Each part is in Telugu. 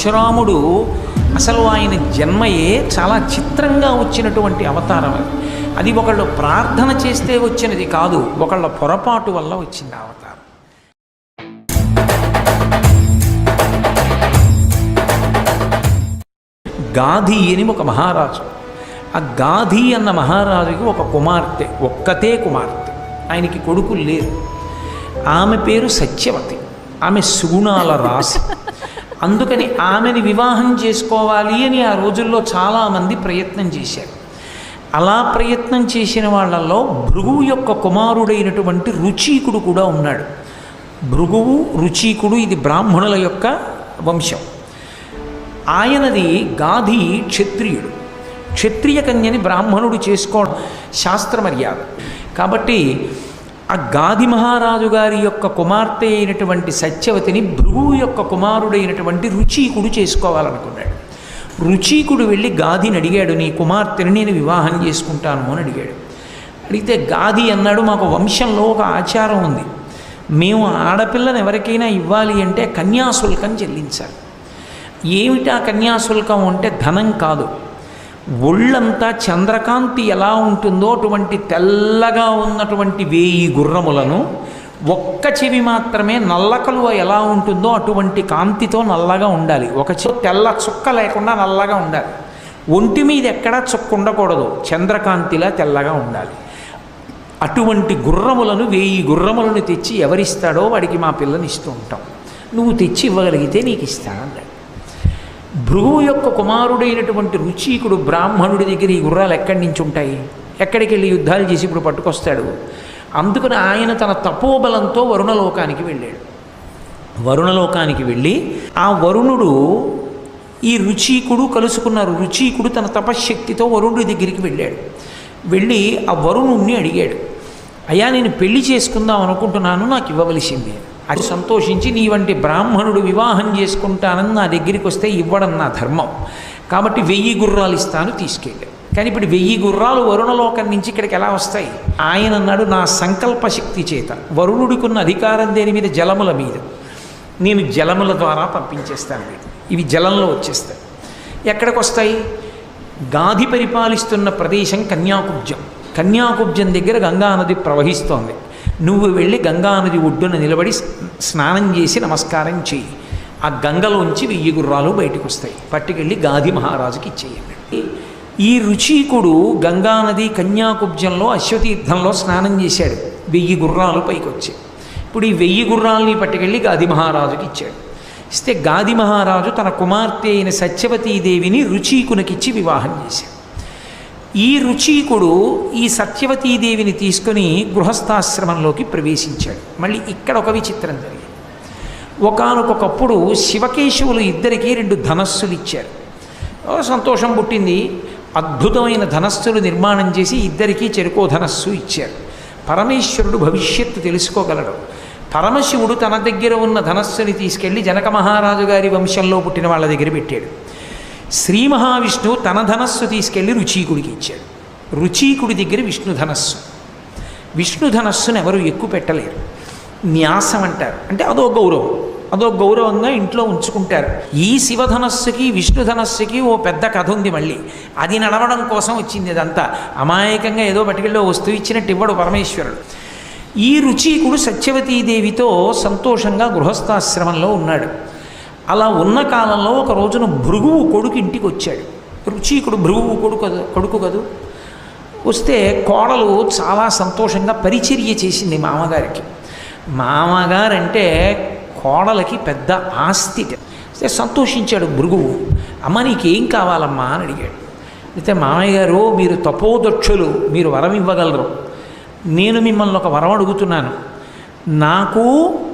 పరశురాముడు అసలు ఆయన జన్మయే చాలా చిత్రంగా వచ్చినటువంటి అవతారం అది. అది ఒకళ్ళు ప్రార్థన చేస్తే వచ్చినది కాదు, ఒకళ్ళ పొరపాటు వల్ల వచ్చింది అవతారం. గాధి అని ఒక మహారాజు. ఆ గాధి అన్న మహారాజుకి ఒక కుమార్తె, ఒక్కతే కుమార్తె, ఆయనకి కొడుకులు లేరు. ఆమె పేరు సత్యవతి. ఆమె సుగుణాల రాశి. అందుకని ఆమెని వివాహం చేసుకోవాలి అని ఆ రోజుల్లో చాలామంది ప్రయత్నం చేశారు. అలా ప్రయత్నం చేసిన వాళ్ళల్లో భృగువు యొక్క కుమారుడైనటువంటి రుచీకుడు కూడా ఉన్నాడు. భృగువు రుచీకుడు ఇది బ్రాహ్మణుల యొక్క వంశం. ఆయనది గాధి క్షత్రియుడు. క్షత్రియ కన్యని బ్రాహ్మణుడు చేసుకోవడం శాస్త్రమర్యాద. కాబట్టి ఆ గాధి మహారాజు గారి యొక్క కుమార్తె అయినటువంటి సత్యవతిని భృగువు యొక్క కుమారుడైనటువంటి రుచీకుడు చేసుకోవాలనుకున్నాడు. రుచీకుడు వెళ్ళి గాధిని అడిగాడు, నీ కుమార్తెని నేను వివాహం చేసుకుంటాను అని అడిగాడు. అడిగితే గాధి అన్నాడు, మాకు వంశంలో ఒక ఆచారం ఉంది, మేము ఆడపిల్లని ఎవరికైనా ఇవ్వాలి అంటే కన్యాశుల్కం చెల్లించాలి. ఏమిటా కన్యాశుల్కం అంటే ధనం కాదు, ఒళ్ళంతా చంద్రకాంతి ఎలా ఉంటుందో అటువంటి తెల్లగా ఉన్నటువంటి 1000 గుర్రములను, ఒక్క చెవి మాత్రమే నల్ల కలువ ఎలా ఉంటుందో అటువంటి కాంతితో నల్లగా ఉండాలి. ఒక చెవి తెల్ల చుక్క లేకుండా నల్లగా ఉండాలి. ఒంటి మీద ఎక్కడా చుక్క ఉండకూడదు, చంద్రకాంతిలా తెల్లగా ఉండాలి. అటువంటి గుర్రములను 1000 గుర్రములను తెచ్చి ఎవరిస్తాడో వాడికి మా పిల్లని ఇస్తూ ఉంటాం, నువ్వు తెచ్చి ఇవ్వగలిగితే నీకు ఇస్తానన్నాడు. భృగువు యొక్క కుమారుడైనటువంటి రుచీకుడు బ్రాహ్మణుడి దగ్గర ఈ గుర్రాలు ఎక్కడి నుంచి ఉంటాయి, ఎక్కడికి వెళ్ళి యుద్ధాలు చేసి ఇప్పుడు పట్టుకొస్తాడు. అందుకని ఆయన తన తపోబలంతో వరుణలోకానికి వెళ్ళాడు. వరుణలోకానికి వెళ్ళి ఆ వరుణుడు ఈ రుచీకుడు కలుసుకున్నారు. రుచీకుడు తన తపశ్శక్తితో వరుణుడి దగ్గరికి వెళ్ళాడు. వెళ్ళి ఆ వరుణుణ్ణి అడిగాడు, అయ్యా నేను పెళ్లి చేసుకుందాం అనుకుంటున్నాను, నాకు ఇవ్వవలసిందే. అది సంతోషించి, నీ వంటి బ్రాహ్మణుడు వివాహం చేసుకుంటానని నా దగ్గరికి వస్తే ఇవ్వడం నా ధర్మం, కాబట్టి 1000 గుర్రాలు ఇస్తాను, తీసుకెళ్ళాడు. కానీ ఇప్పుడు 1000 గుర్రాలు వరుణలోకం నుంచి ఇక్కడికి ఎలా వస్తాయి? ఆయన అన్నాడు, నా సంకల్ప శక్తి చేత, వరుణుడికి ఉన్న అధికారం దేని మీద? జలముల మీద. నేను జలముల ద్వారా పంపించేస్తాను, ఇవి జలంలో వచ్చేస్తాయి. ఎక్కడికి వస్తాయి? గాధి పరిపాలిస్తున్న ప్రదేశం కన్యాకుబ్జం. కన్యాకుబ్జం దగ్గర గంగానది ప్రవహిస్తోంది. నువ్వు వెళ్ళి గంగానది ఒడ్డున నిలబడి స్నానం చేసి నమస్కారం చెయ్యి. ఆ గంగలోంచి 1000 గుర్రాలు బయటకు వస్తాయి, పట్టుకెళ్ళి గాధి మహారాజుకి ఇచ్చేయండి. ఈ రుచీకుడు గంగానది కన్యాకుబ్జంలో అశ్వతీర్థంలో స్నానం చేశాడు. 1000 గుర్రాలు పైకి వచ్చాయి. ఇప్పుడు ఈ 1000 గుర్రాలని పట్టుకెళ్ళి గాధి మహారాజుకి ఇచ్చాడు. ఇస్తే గాధి మహారాజు తన కుమార్తె అయిన సత్యవతీదేవిని రుచీకునికిచ్చి వివాహం చేశాడు. ఈ రుచీకుడు ఈ సత్యవతీదేవిని తీసుకొని గృహస్థాశ్రమంలోకి ప్రవేశించాడు. మళ్ళీ ఇక్కడ ఒక విచిత్రం జరిగింది. ఒకానొకప్పుడు శివకేశవులు ఇద్దరికీ 2 ధనస్సులు ఇచ్చారు. సంతోషం పుట్టింది. అద్భుతమైన ధనస్సులు నిర్మాణం చేసి ఇద్దరికీ చెరుకో ధనస్సు ఇచ్చారు. పరమేశ్వరుడు భవిష్యత్తు తెలుసుకోగలడు. పరమశివుడు తన దగ్గర ఉన్న ధనస్సుని తీసుకెళ్ళి జనక మహారాజు గారి వంశంలో పుట్టిన వాళ్ళ దగ్గర పెట్టాడు. శ్రీ మహావిష్ణువు తన ధనస్సు తీసుకెళ్ళి రుచీకుడికి ఇచ్చాడు. రుచీకుడి దగ్గర విష్ణు ధనస్సు. విష్ణు ధనస్సును ఎవరు ఎక్కువ పెట్టలేరు. న్యాసం అంటారు, అంటే అదో గౌరవం, అదో గౌరవంగా ఇంట్లో ఉంచుకుంటారు. ఈ శివధనస్సుకి విష్ణుధనస్సుకి ఓ పెద్ద కథ ఉంది. మళ్ళీ అది నడవడం కోసం వచ్చింది. అదంతా అమాయకంగా ఏదో పట్టుకెళ్ళి వస్తువు ఇచ్చినట్టు ఇవ్వడు పరమేశ్వరుడు. ఈ రుచీకుడు సత్యవతీదేవితో సంతోషంగా గృహస్థాశ్రమంలో ఉన్నాడు. అలా ఉన్న కాలంలో ఒక రోజున భృగువు కొడుకు ఇంటికి వచ్చాడు. రుచీకుడు భృగువు కొడుకు కదూ. వస్తే కోడలు చాలా సంతోషంగా పరిచర్య చేసింది మామగారికి. మామగారంటే కోడలకి పెద్ద ఆస్తి. సంతోషించాడు భృగువు. అమ్మ నీకేం కావాలమ్మా అని అడిగాడు. అయితే మామయ్య గారు, మీరు తపోదక్షులు, మీరు వరం ఇవ్వగలరు. నేను మిమ్మల్ని ఒక వరం అడుగుతున్నాను. నాకు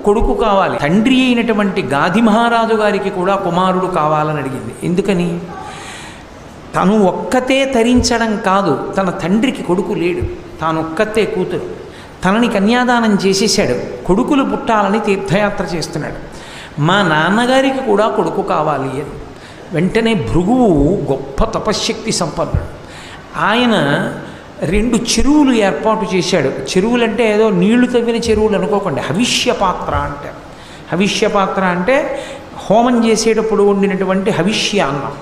కొడుకు కావాలి. తండ్రి అయినటువంటి గాధి మహారాజు గారికి కూడా కుమారుడు కావాలని అడిగింది. ఎందుకని? తను ఒక్కతే తరించడం కాదు, తన తండ్రికి కొడుకు లేడు, తాను ఒక్కతే కూతురు. తనని కన్యాదానం చేసేసాడు. కొడుకులు పుట్టాలని తీర్థయాత్ర చేస్తున్నాడు. మా నాన్నగారికి కూడా కొడుకు కావాలి అని. వెంటనే భృగువు గొప్ప తపశ్శక్తి సంపన్నుడు. ఆయన 2 చెరువులు ఏర్పాటు చేశాడు. చెరువులంటే ఏదో నీళ్లు తవ్విన చెరువులు అనుకోకండి, హవిష్యపాత్ర అంటారు. హవిష్యపాత్ర అంటే హోమం చేసేటప్పుడు వండినటువంటి హవిష్యాన్నం.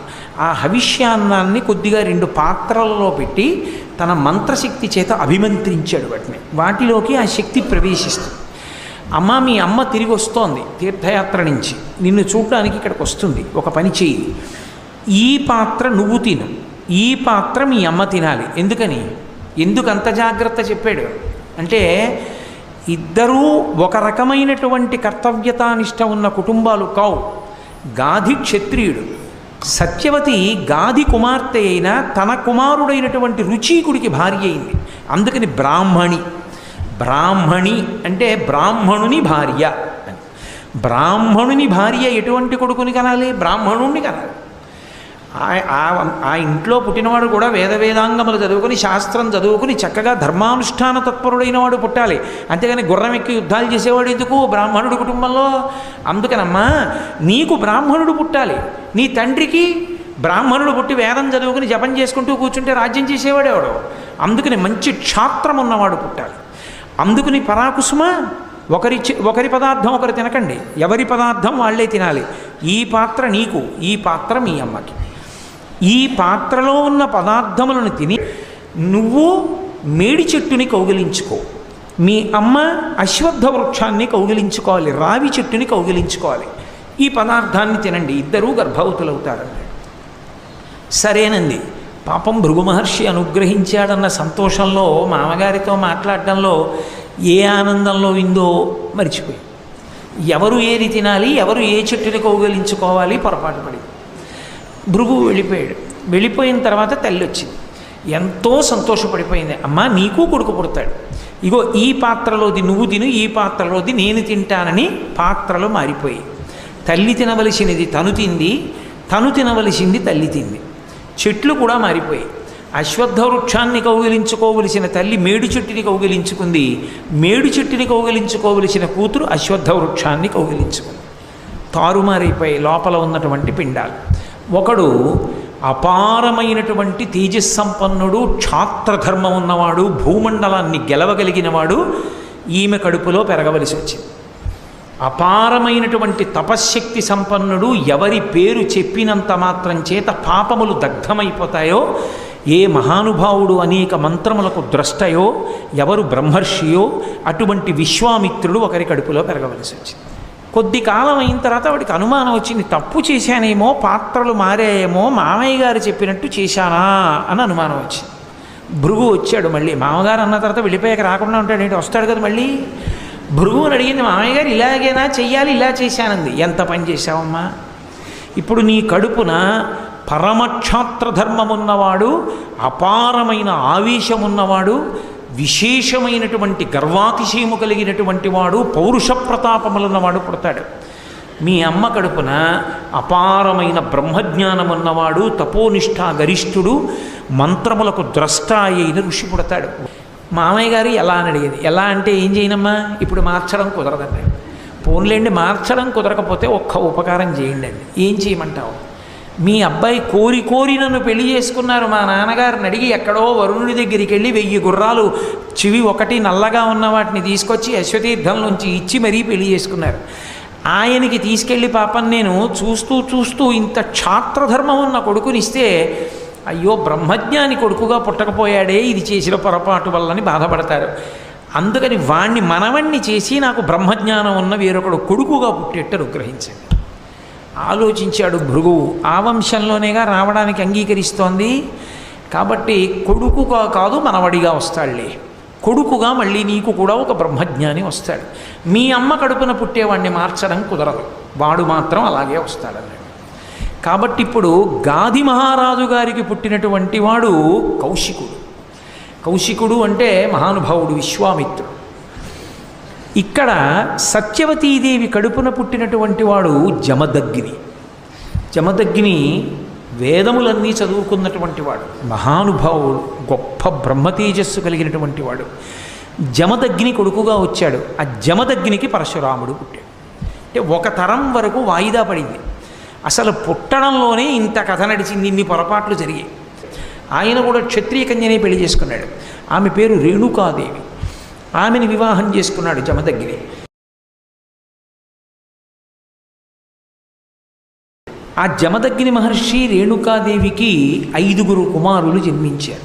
ఆ హవిష్యాన్నాన్ని కొద్దిగా 2 పాత్రలలో పెట్టి తన మంత్రశక్తి చేత అభిమంత్రించాడు వాటిలోకి ఆ శక్తి ప్రవేశిస్తుంది. అమ్మ, మీ అమ్మ తిరిగి వస్తోంది తీర్థయాత్ర నుంచి, నిన్ను చూడడానికి ఇక్కడికి వస్తుంది, ఒక పని చెయ్యి, ఈ పాత్ర నువ్వు తిను, ఈ పాత్ర మీ అమ్మ తినాలి. ఎందుకు అంత జాగ్రత్త చెప్పాడు అంటే, ఇద్దరూ ఒక రకమైనటువంటి కర్తవ్యతానిష్ట ఉన్న కుటుంబాలు కావు. గాధి క్షత్రియుడు, సత్యవతి గాధి కుమార్తె అయినా తన కుమారుడైనటువంటి రుచీకుడికి భార్య అయింది. అందుకని బ్రాహ్మణి అంటే బ్రాహ్మణుని భార్య అని. బ్రాహ్మణుని భార్య ఎటువంటి కొడుకుని కనాలి? బ్రాహ్మణుణ్ణి కనాలి. ఆ ఇంట్లో పుట్టినవాడు కూడా వేదాంగములు చదువుకుని, శాస్త్రం చదువుకుని, చక్కగా ధర్మానుష్ఠాన తత్పరుడైన వాడు పుట్టాలి. అంతేగాని గుర్రం ఎక్కి యుద్ధాలు చేసేవాడు ఎందుకు బ్రాహ్మణుడు కుటుంబంలో? అందుకనమ్మా, నీకు బ్రాహ్మణుడు పుట్టాలి. నీ తండ్రికి బ్రాహ్మణుడు పుట్టి వేదం చదువుకుని జపం చేసుకుంటూ కూర్చుంటే రాజ్యం చేసేవాడేవాడు. అందుకని మంచి క్షాత్రం ఉన్నవాడు పుట్టాలి. అందుకని పరాకుసుమ, ఒకరి పదార్థం ఒకరు తినకండి, ఎవరి పదార్థం వాళ్ళే తినాలి. ఈ పాత్ర నీకు, ఈ పాత్ర మీ అమ్మకి. ఈ పాత్రలో ఉన్న పదార్థములను తిని నువ్వు మేడి చెట్టుని కౌగిలించుకో, మీ అమ్మ అశ్వత్థ వృక్షాన్ని కౌగిలించుకోవాలి, రావి చెట్టుని కౌగిలించుకోవాలి. ఈ పదార్థాన్ని తినండి, ఇద్దరూ గర్భవతులవుతారండి. సరేనండి. పాపం భృగు మహర్షి అనుగ్రహించాడన్న సంతోషంలో, మామగారితో మాట్లాడడంలో ఏ ఆనందంలో ఉందో మరిచిపోయి, ఎవరు ఏది తినాలి, ఎవరు ఏ చెట్టుని కౌగిలించుకోవాలి పొరపాటు పడి భృగు వెళ్ళిపోయాడు. వెళ్ళిపోయిన తర్వాత తల్లి వచ్చింది, ఎంతో సంతోషపడిపోయింది. అమ్మ, నీకు కొడుకు పుడతాడు, ఇగో ఈ పాత్రలోది నువ్వు తిను, ఈ పాత్రలోది నేను తింటానని పాత్రలు మారిపోయి, తల్లి తినవలసినది తను తింది, తను తినవలసింది తల్లి తింది. చెట్లు కూడా మారిపోయి, అశ్వత్థ వృక్షాన్ని కౌగిలించుకోవలసిన తల్లి మేడు చెట్టుని కౌగిలించుకుంది, మేడు చెట్టుని కౌగిలించుకోవలసిన కూతురు అశ్వత్థ వృక్షాన్ని కౌగిలించుకుంది. తారుమారైపోయి లోపల ఉన్నటువంటి పిండాలు. ఒకడు అపారమైనటువంటి తేజస్సంపన్నుడు, క్షాత్రధర్మం ఉన్నవాడు, భూమండలాన్ని గెలవగలిగినవాడు, ఈమె కడుపులో పెరగవలసి వచ్చింది. అపారమైనటువంటి తపశ్శక్తి సంపన్నుడు, ఎవరి పేరు చెప్పినంత మాత్రం చేత పాపములు దగ్ధమైపోతాయో, ఏ మహానుభావుడు అనేక మంత్రములకు ద్రష్టయో, ఎవరు బ్రహ్మర్షియో అటువంటి విశ్వామిత్రుడు ఒకరి కడుపులో పెరగవలసి వచ్చింది. కొద్ది కాలం అయిన తర్వాత వాడికి అనుమానం వచ్చింది, తప్పు చేశానేమో, పాత్రలు మారాయేమో, మామయ్య గారు చెప్పినట్టు చేశానా అని అనుమానం వచ్చింది. భృగు వచ్చాడు మళ్ళీ. మామగారు అన్న తర్వాత వెళ్ళిపోయాక రాకుండా ఉంటాడు ఏంటి, వస్తాడు కదా మళ్ళీ. భృగువుని అడిగింది, మామయ్య గారు ఇలాగేనా చెయ్యాలి, ఇలా చేశానంది. ఎంత పని చేశావమ్మా, ఇప్పుడు నీ కడుపున పరమక్షాత్రధర్మమున్నవాడు, అపారమైన ఆవేశమున్నవాడు, విశేషమైనటువంటి గర్వాతిశయము కలిగినటువంటి వాడు, పౌరుష ప్రతాపములున్నవాడు పుడతాడు. మీ అమ్మ కడుపున అపారమైన బ్రహ్మజ్ఞానమున్నవాడు, తపోనిష్ఠా గరిష్ఠుడు, మంత్రములకు ద్రష్ట అయిన ఋషి పుడతాడు. మామయ్య గారు ఎలా అని అడిగేది. ఎలా అంటే ఏం చేయనమ్మా, ఇప్పుడు మార్చడం కుదరదండి. పోన్లేండి, మార్చడం కుదరకపోతే ఒక్క ఉపకారం చేయండి అండి. ఏం చేయమంటావు? మీ అబ్బాయి కోరి నన్ను పెళ్లి చేసుకున్నారు. మా నాన్నగారిని అడిగి ఎక్కడో వరుణుడి దగ్గరికి వెళ్ళి 1000 గుర్రాలు, చెవి ఒకటి నల్లగా ఉన్న వాటిని తీసుకొచ్చి అశ్వతీర్థంలోంచి ఇచ్చి మరీ పెళ్లి చేసుకున్నారు. ఆయనకి తీసుకెళ్ళి పాపం నేను చూస్తూ ఇంత క్షాత్రధర్మం ఉన్న కొడుకునిస్తే, అయ్యో బ్రహ్మజ్ఞాని కొడుకుగా పుట్టకపోయాడే, ఇది చేసిన పొరపాటు వల్లని బాధపడతారు. అందుకని వాణ్ణి మనవణ్ణి చేసి నాకు బ్రహ్మజ్ఞానం ఉన్న వేరొకడు కొడుకుగా పుట్టేట్టు అనుగ్రహించండి. ఆలోచించాడు భృగువు. ఆ వంశంలోనేగా రావడానికి అంగీకరిస్తోంది కాబట్టి కొడుకుగా కాదు మనవడిగా వస్తాడులే. కొడుకుగా మళ్ళీ నీకు కూడా ఒక బ్రహ్మజ్ఞాని వస్తాడు. మీ అమ్మ కడుపున పుట్టేవాడిని మార్చడం కుదరదు, వాడు మాత్రం అలాగే వస్తాడన్నాడు. కాబట్టి ఇప్పుడు గాధి మహారాజు గారికి పుట్టినటువంటి వాడు కౌశికుడు. కౌశికుడు అంటే మహానుభావుడు, విశ్వామిత్రుడు. ఇక్కడ సత్యవతీదేవి కడుపున పుట్టినటువంటి వాడు జమదగ్ని. జమదగ్ని వేదములన్నీ చదువుకున్నటువంటి వాడు, మహానుభావుడు, గొప్ప బ్రహ్మతేజస్సు కలిగినటువంటి వాడు. జమదగ్ని కొడుకుగా వచ్చాడు. ఆ జమదగ్నికి పరశురాముడు పుట్టాడు. అంటే ఒక తరం వరకు వాయిదా పడింది. అసలు పుట్టడంలోనే ఇంత కథ నడిచింది, ఇన్ని పొరపాట్లు జరిగాయి. ఆయన కూడా క్షత్రియ కన్యనే పెళ్లి చేసుకున్నాడు. ఆమె పేరు రేణుకాదేవి. ఆమెని వివాహం చేసుకున్నాడు జమదగ్ని. ఆ జమదగ్ని మహర్షి రేణుకాదేవికి 5 కుమారులు జన్మించారు.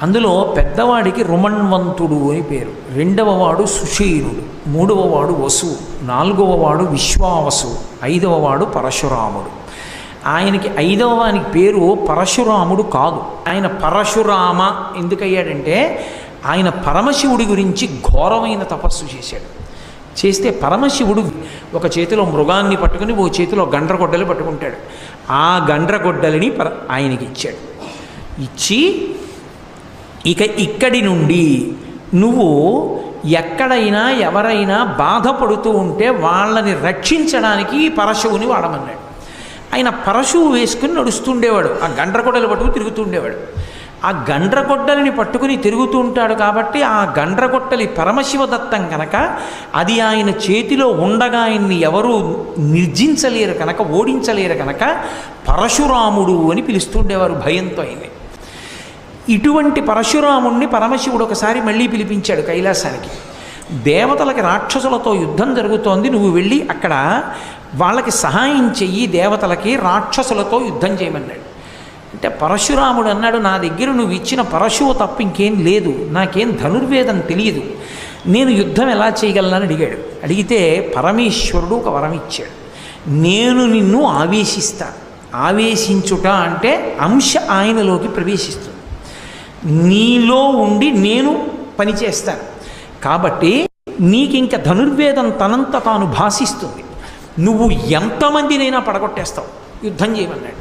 అందులో పెద్దవాడికి రుమణ్వంతుడు అని పేరు, రెండవ వాడు సుషేనుడు, మూడవ వాడు వసువు, నాలుగవ వాడు విశ్వావసు, 5వ వాడు పరశురాముడు. ఆయనకి 5వ వానికి పేరు పరశురాముడు కాదు, ఆయన పరశురామ ఎందుకయ్యాడంటే ఆయన పరమశివుడి గురించి ఘోరమైన తపస్సు చేశాడు. చేస్తే పరమశివుడు ఒక చేతిలో మృగాన్ని పట్టుకుని ఓ చేతిలో గండ్రగొడ్డలు పట్టుకుంటాడు. ఆ గండ్రగొడ్డలిని ఆయనకి ఇచ్చాడు. ఇచ్చి ఇక ఇక్కడి నుండి నువ్వు ఎక్కడైనా ఎవరైనా బాధపడుతూ ఉంటే వాళ్ళని రక్షించడానికి పరశువుని వాడమన్నాడు. ఆయన పరశువు వేసుకుని నడుస్తుండేవాడు, ఆ గండ్రగొడ్డలు పట్టుకుని తిరుగుతుండేవాడు. ఆ గండ్రగొడ్డలిని పట్టుకుని తిరుగుతూ ఉంటాడు కాబట్టి ఆ గండ్రగొడ్డలి పరమశివదత్తం కనుక అది ఆయన చేతిలో ఉండగా ఆయన్ని ఎవరూ నిర్జించలేరు కనుక, ఓడించలేరు కనుక పరశురాముడు అని పిలుస్తుండేవారు భయంతో ఆయన్ని. ఇటువంటి పరశురాముణ్ణి పరమశివుడు ఒకసారి మళ్ళీ పిలిపించాడు కైలాసానికి. దేవతలకి రాక్షసులతో యుద్ధం జరుగుతోంది, నువ్వు వెళ్ళి అక్కడ వాళ్ళకి సహాయం చెయ్యి, దేవతలకి రాక్షసులతో యుద్ధం చేయమన్నాడు. అంటే పరశురాముడు అన్నాడు, నా దగ్గర నువ్వు ఇచ్చిన పరశువు తప్ప ఇంకేం లేదు, నాకేం ధనుర్వేదం తెలియదు, నేను యుద్ధం ఎలా చేయగలనని అడిగాడు. అడిగితే పరమేశ్వరుడు ఒక వరం ఇచ్చాడు, నేను నిన్ను ఆవేశిస్తాను. ఆవేశించుట అంటే అంశ ఆయనలోకి ప్రవేశిస్తుంది, నీలో ఉండి నేను పనిచేస్తాను కాబట్టి నీకింక ధనుర్వేదం తనంత తాను భాషిస్తుంది, నువ్వు ఎంతమందినైనా పడగొట్టేస్తావు, యుద్ధం చేయమన్నాడు.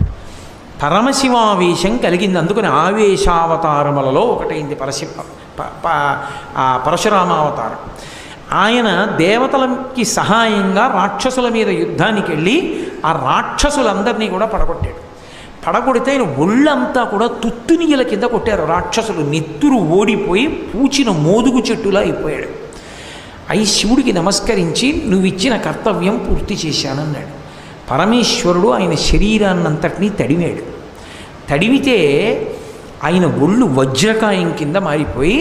పరమశివావేశం కలిగింది. అందుకని ఆవేశావతారములలో ఒకటైంది పరశురామావతారం. ఆయన దేవతలకి సహాయంగా రాక్షసుల మీద యుద్ధానికి వెళ్ళి ఆ రాక్షసులందరినీ కూడా పడగొట్టాడు. పడగొడితే ఆయన ఒళ్ళంతా కూడా తుత్తునియల కింద కొట్టారు రాక్షసులు, నెత్తురు ఓడిపోయి పూచిన మోదుగు చెట్టులా అయిపోయాడు. అయి శివుడికి నమస్కరించి నువ్వు ఇచ్చిన కర్తవ్యం పూర్తి చేశానన్నాడు. పరమేశ్వరుడు ఆయన శరీరాన్నంతటినీ తడిమాడు. తడిమితే ఆయన ఒళ్ళు వజ్రకాయం కింద మారిపోయి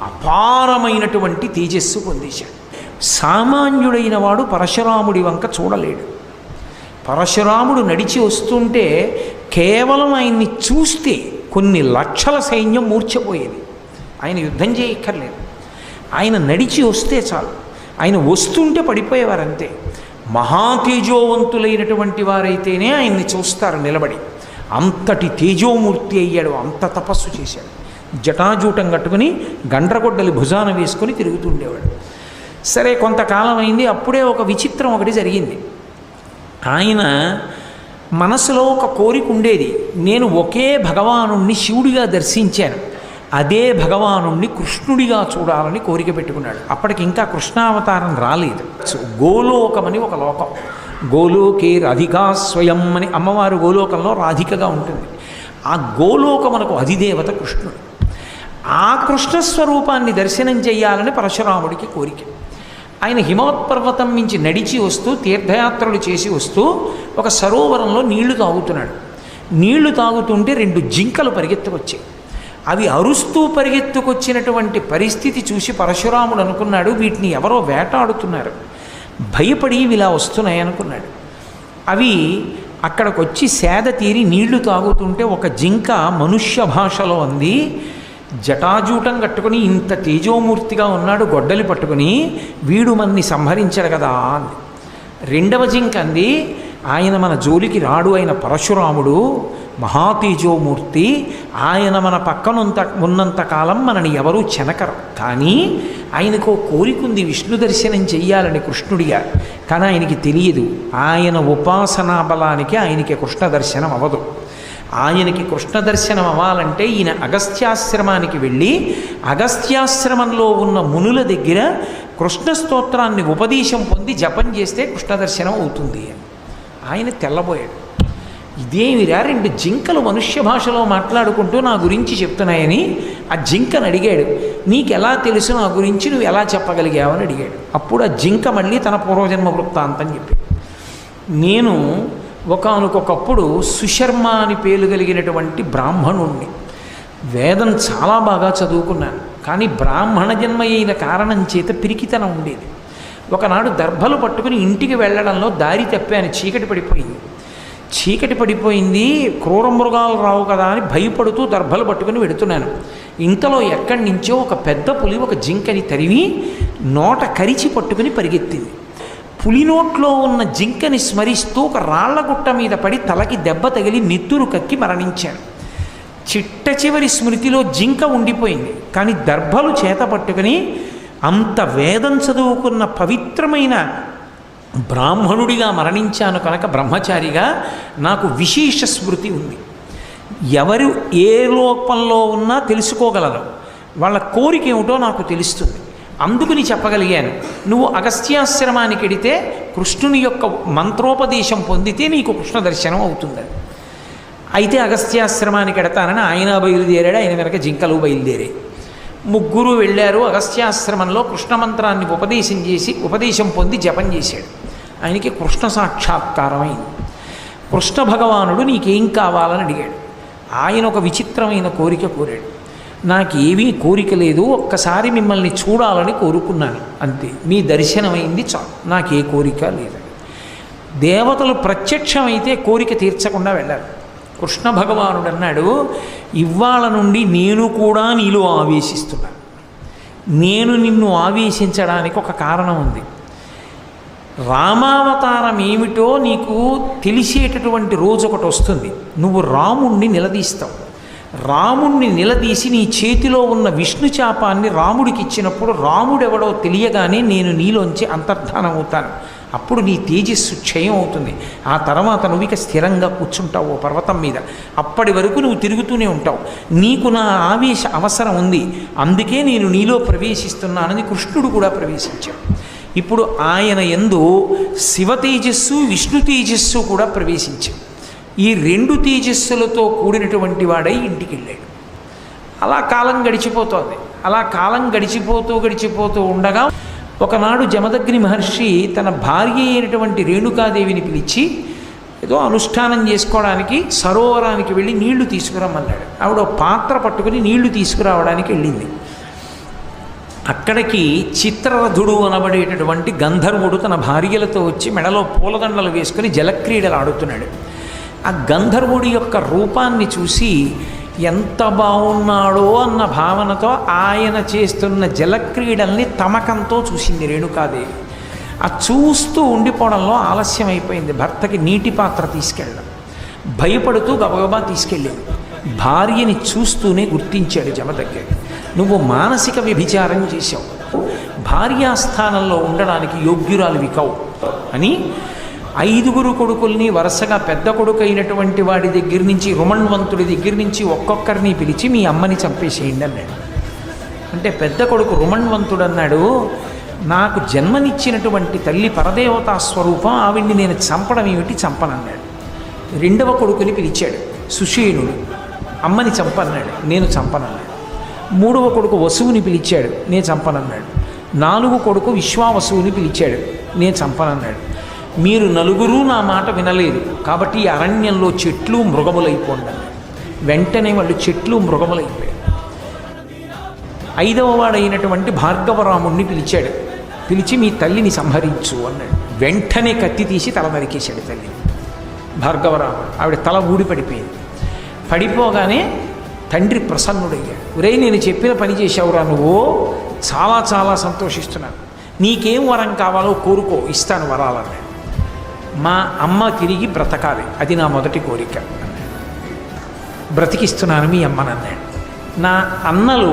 అపారమైనటువంటి తేజస్సు పొందేశాడు. సామాన్యుడైన వాడు పరశురాముడి వంక చూడలేడు. పరశురాముడు నడిచి వస్తుంటే కేవలం ఆయన్ని చూస్తే కొన్ని లక్షల సైన్యం మూర్ఛపోయేది. ఆయన యుద్ధం చేయక్కర్లేదు, ఆయన నడిచి వస్తే చాలు, ఆయన వస్తుంటే పడిపోయేవారంతే. మహాతేజోవంతులైనటువంటి వారైతేనే ఆయన్ని చూస్తారు నిలబడి. అంతటి తేజోమూర్తి అయ్యాడు, అంత తపస్సు చేశాడు. జటాజూటం కట్టుకుని గండ్రగొడ్డలి భుజాన వేసుకొని తిరుగుతుండేవాడు. సరే కొంతకాలం అయింది, అప్పుడే ఒక విచిత్రం ఒకటి జరిగింది. ఆయన మనసులో ఒక కోరిక ఉండేది, నేను ఒకే భగవానుణ్ణి శివుడిగా దర్శించాను, అదే భగవానుణ్ణి కృష్ణుడిగా చూడాలని కోరిక పెట్టుకున్నాడు. అప్పటికి ఇంకా కృష్ణావతారం రాలేదు. గోలోకమని ఒక లోకం, గోలోకే రాధికా స్వయం అని అమ్మవారు గోలోకంలో రాధికగా ఉంటుంది. ఆ గోలోకమునకు అధిదేవత కృష్ణుడు. ఆ కృష్ణస్వరూపాన్ని దర్శనం చేయాలని పరశురాముడికి కోరిక. ఆయన హిమవత్పర్వతం నుంచి నడిచి వస్తూ తీర్థయాత్రలు చేసి వస్తూ ఒక సరోవరంలో నీళ్లు తాగుతున్నాడు. నీళ్లు తాగుతుంటే 2 జింకలు పరిగెత్తుకొచ్చాయి. అవి అరుస్తూ పరిగెత్తుకొచ్చినటువంటి పరిస్థితి చూసి పరశురాముడు అనుకున్నాడు, వీటిని ఎవరో వేటాడుతున్నారు, భయపడి ఇలా వస్తున్నాయి అనుకున్నాడు. అవి అక్కడికి వచ్చి సేద తీరి నీళ్లు తాగుతుంటే ఒక జింక మనుష్య భాషలో అంది, జటాజూటం కట్టుకుని ఇంత తేజోమూర్తిగా ఉన్నాడు గొడ్డలి పట్టుకుని, వీడు మన్ని సంహరించాడు కదా అంది. రెండవ జింక అంది, ఆయన మన జోలికి రాడు, ఆయన పరశురాముడు మహాతేజోమూర్తి, ఆయన మన పక్కనంత ఉన్నంతకాలం మనని ఎవరూ చెనకరు, కానీ ఆయనకు కోరిక ఉంది విష్ణు దర్శనం చెయ్యాలని కృష్ణుడిగా, కానీ ఆయనకి తెలియదు ఆయన ఉపాసనా బలానికి ఆయనకి కృష్ణ దర్శనం అవ్వదు. ఆయనకి కృష్ణ దర్శనం అవ్వాలంటే ఈయన అగస్త్యాశ్రమానికి వెళ్ళి అగస్త్యాశ్రమంలో ఉన్న మునుల దగ్గర కృష్ణ స్తోత్రాన్ని ఉపదేశం పొంది జపం చేస్తే కృష్ణ దర్శనం అవుతుంది అని. ఆయన తెల్లబోయాడు. ఇదేమిరా 2 జింకలు మనుష్య భాషలో మాట్లాడుకుంటూ నా గురించి చెప్తున్నాయని ఆ జింకను అడిగాడు, నీకెలా తెలుసు నా గురించి, నువ్వు ఎలా చెప్పగలిగావని అడిగాడు. అప్పుడు ఆ జింక మళ్ళీ తన పూర్వజన్మ వృత్తాంతం చెప్పి, నేను ఒకానొకప్పుడు సుశర్మ అని పేరు కలిగినటువంటి బ్రాహ్మణుణ్ణి, వేదం చాలా బాగా చదువుకున్నాను, కానీ బ్రాహ్మణ జన్మ అయిన కారణం చేత పిరికితనం ఉండేది. ఒకనాడు దర్భలు పట్టుకుని ఇంటికి వెళ్ళడంలో దారి తప్పాను, చీకటి పడిపోయింది. చీకటి పడిపోయింది, క్రూర మృగాలు రావు కదా అని భయపడుతూ దర్భలు పట్టుకుని వెడుతున్నాను. ఇంతలో ఎక్కడి నుంచో ఒక పెద్ద పులి ఒక జింకని తరిమి నోట కరిచి పట్టుకుని పరిగెత్తింది. పులి నోట్లో ఉన్న జింకని స్మరిస్తూ ఒక రాళ్లగుట్ట మీద పడి తలకి దెబ్బ తగిలి నెత్తురు కక్కి మరణించాడు. చిట్ట చివరి స్మృతిలో జింక ఉండిపోయింది. కానీ దర్భలు చేత పట్టుకుని అంత వేదం చదువుకున్న పవిత్రమైన బ్రాహ్మణుడిగా మరణించాను కనుక బ్రహ్మచారిగా నాకు విశేష స్మృతి ఉంది. ఎవరు ఏ లోపంలో ఉన్నా తెలుసుకోగలరు, వాళ్ళ కోరిక ఏమిటో నాకు తెలుస్తుంది. అందుకని చెప్పగలిగాను, నువ్వు అగస్త్యాశ్రమానికి వెడితే కృష్ణుని యొక్క మంత్రోపదేశం పొందితే నీకు కృష్ణ దర్శనం అవుతుందని. అయితే అగస్త్యాశ్రమానికి వెడతానని ఆయన బయలుదేరాడు, ఆయన వెనక జింకలు బయలుదేరాయి. ముగ్గురు వెళ్ళారు. అగస్త్యాశ్రమంలో కృష్ణ మంత్రాన్ని ఉపదేశం పొంది జపం చేశాడు. ఆయనకి కృష్ణ సాక్షాత్కారం అయింది. కృష్ణ భగవానుడు నీకేం కావాలని అడిగాడు. ఆయన ఒక విచిత్రమైన కోరిక కోరాడు. నాకేమీ కోరిక లేదు, ఒక్కసారి మిమ్మల్ని చూడాలని కోరుకున్నాను, అంతే. మీ దర్శనమైంది చాలు, నాకే కోరిక లేదు. దేవతలు ప్రత్యక్షమైతే కోరిక తీర్చకుండా వెళ్ళారు. కృష్ణ భగవానుడు అన్నాడు, ఇవాళ నుండి నేను కూడా నీలో ఆవేశిస్తున్నాను. నేను నిన్ను ఆవేశించడానికి ఒక కారణం ఉంది. రామావతారం ఏమిటో నీకు తెలిసేటటువంటి రోజు ఒకటి వస్తుంది. నువ్వు రాముణ్ణి నిలదీస్తావు. రాముణ్ణి నిలదీసి నీ చేతిలో ఉన్న విష్ణు చాపాన్ని రాముడికి ఇచ్చినప్పుడు రాముడెవడో తెలియగానే నేను నీలోంచి అంతర్ధానం అవుతాను. అప్పుడు నీ తేజస్సు క్షయం అవుతుంది. ఆ తర్వాత నువ్వు ఇక స్థిరంగా కూర్చుంటావు ఓ పర్వతం మీద. అప్పటి వరకు నువ్వు తిరుగుతూనే ఉంటావు. నీకు నా ఆవేశ అవసరం ఉంది, అందుకే నేను నీలో ప్రవేశిస్తున్నానని కృష్ణుడు కూడా ప్రవేశించాడు. ఇప్పుడు ఆయన యందు శివ తేజస్సు విష్ణు తేజస్సు కూడా ప్రవేశించాడు. ఈ రెండు తేజస్సులతో కూడినటువంటి వాడై ఇంటికి వెళ్ళాడు. అలా కాలం గడిచిపోతోంది. అలా కాలం గడిచిపోతూ ఉండగా ఒకనాడు జమదగ్ని మహర్షి తన భార్య అయినటువంటి రేణుకాదేవిని పిలిచి ఏదో అనుష్ఠానం చేసుకోవడానికి సరోవరానికి వెళ్ళి నీళ్లు తీసుకురమ్మన్నాడు. ఆవిడ పాత్ర పట్టుకుని నీళ్లు తీసుకురావడానికి వెళ్ళింది. అక్కడికి చిత్రరథుడు అనబడేటటువంటి గంధర్వుడు తన భార్యలతో వచ్చి మెడలో పూలదండలు వేసుకుని జలక్రీడలు ఆడుతున్నాడు. ఆ గంధర్వుడి యొక్క రూపాన్ని చూసి ఎంత బాగున్నాడో అన్న భావనతో ఆయన చేస్తున్న జలక్రీడల్ని తమకంతో చూసింది రేణుకాదేవి. ఆ చూస్తూ ఉండిపోవడంలో ఆలస్యం అయిపోయింది. భర్తకి నీటి పాత్ర తీసుకెళ్ళడం భయపడుతూ గబగబా తీసుకెళ్ళింది. భార్యని చూస్తూనే గుర్తించాడు జమదగ్ని, నువ్వు మానసిక వ్యభిచారం చేశావు, భార్యాస్థానంలో ఉండడానికి యోగ్యురాలివి కావు అని 5 కొడుకుల్ని వరుసగా పెద్ద కొడుకు అయినటువంటి వాడి దగ్గర నుంచి రుమణ్వంతుడి దగ్గర నుంచి ఒక్కొక్కరిని పిలిచి మీ అమ్మని చంపేసేయండి అన్నాడు. అంటే పెద్ద కొడుకు రుమణ్వంతుడు అన్నాడు, నాకు జన్మనిచ్చినటువంటి తల్లి పరదేవతా స్వరూపం, ఆవిడ్ని నేను చంపడం ఏమిటి, చంపనన్నాడు. రెండవ కొడుకుని పిలిచాడు సుషేణుడు, అమ్మని చంపన్నాడు, నేను చంపనన్నాడు. మూడవ కొడుకు వసువుని పిలిచాడు, నేను చంపనన్నాడు. 4వ కొడుకు విశ్వావసువుని పిలిచాడు, నేను చంపనన్నాడు. మీరు నలుగురు నా మాట వినలేదు కాబట్టి ఈ అరణ్యంలో చెట్లు మృగములైపోండి అన్నాడు. వెంటనే వాళ్ళు చెట్లు మృగములైపోయారు. 5వ వాడైనటువంటి భార్గవరాముణ్ణి పిలిచాడు. పిలిచి మీ తల్లిని సంహరించు అన్నాడు. వెంటనే కత్తి తీసి తల నరికేశాడు తల్లి. భార్గవరాముడు ఆవిడ తల ఊడి పడిపోయింది. పడిపోగానే తండ్రి ప్రసన్నుడయ్యాడు. ఒరేయ్, నేను చెప్పిన పని చేశావురా నువ్వు, చాలా చాలా సంతోషిస్తున్నాను, నీకేం వరం కావాలో కోరుకో, ఇస్తాను వరాలన్నాడు. మా అమ్మ తిరిగి బ్రతకాలి, అది నా మొదటి కోరిక అన్నాడు. బ్రతికిస్తున్నాను మీ అమ్మనన్నాడు. నా అన్నలు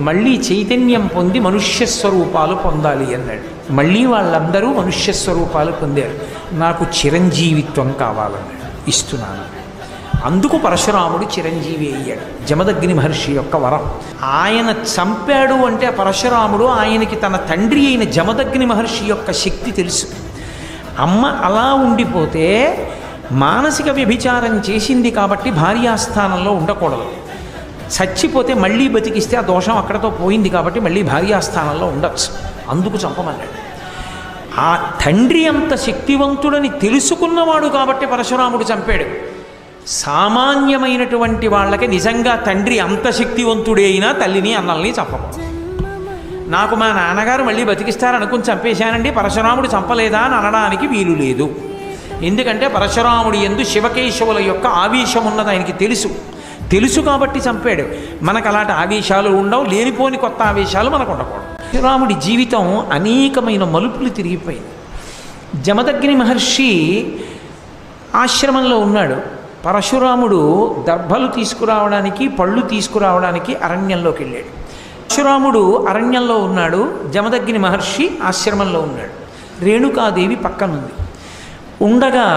మళ్ళీ చైతన్యం పొంది మనుష్య స్వరూపాలు పొందాలి అన్నాడు. మళ్ళీ వాళ్ళందరూ మనుష్య స్వరూపాలు పొందారు. నాకు చిరంజీవిత్వం కావాలన్నాడు. ఇస్తున్నాను. అందుకు పరశురాముడు చిరంజీవి అయ్యాడు. జమదగ్ని మహర్షి యొక్క వరం. ఆయన చంపాడు అంటే పరశురాముడు ఆయనకి తన తండ్రి అయిన జమదగ్ని మహర్షి యొక్క శక్తి తెలుసు. అమ్మ అలా ఉండిపోతే మానసిక వ్యభిచారం చేసింది కాబట్టి భార్యాస్థానంలో ఉండకూడదు. చచ్చిపోతే మళ్ళీ బతికిస్తే ఆ దోషం అక్కడతో పోయింది కాబట్టి మళ్ళీ భార్యాస్థానంలో ఉండొచ్చు. అందుకు చంపమన్నాడు. ఆ తండ్రి అంత శక్తివంతుడని తెలుసుకున్నవాడు కాబట్టి పరశురాముడు చంపాడు. సామాన్యమైనటువంటి వాళ్ళకి నిజంగా తండ్రి అంత శక్తివంతుడే అయినా తల్లిని అన్నల్ని చంపకూడదు. నాకు మా నాన్నగారు మళ్ళీ బతికిస్తారనుకుని చంపేశానండి, పరశురాముడు చంపలేదా అని అనడానికి వీలు లేదు. ఎందుకంటే పరశురాముడి యందు శివకేశవుల యొక్క ఆవేశం ఉన్నది ఆయనకి తెలుసు కాబట్టి చంపాడు. మనకు అలాంటి ఆవేశాలు ఉండవు, లేనిపోని కొత్త ఆవేశాలు మనకు ఉండకూడదు. పరశురాముడి జీవితం అనేకమైన మలుపులు తిరిగిపోయింది. జమదగ్ని మహర్షి ఆశ్రమంలో ఉన్నాడు. పరశురాముడు దర్భలు తీసుకురావడానికి, పళ్ళు తీసుకురావడానికి అరణ్యంలోకి వెళ్ళాడు. పరశురాముడు అరణ్యంలో ఉన్నాడు, జమదగ్ని మహర్షి ఆశ్రమంలో ఉన్నాడు. రేణుకాదేవి పక్కనుంది. ఉండగా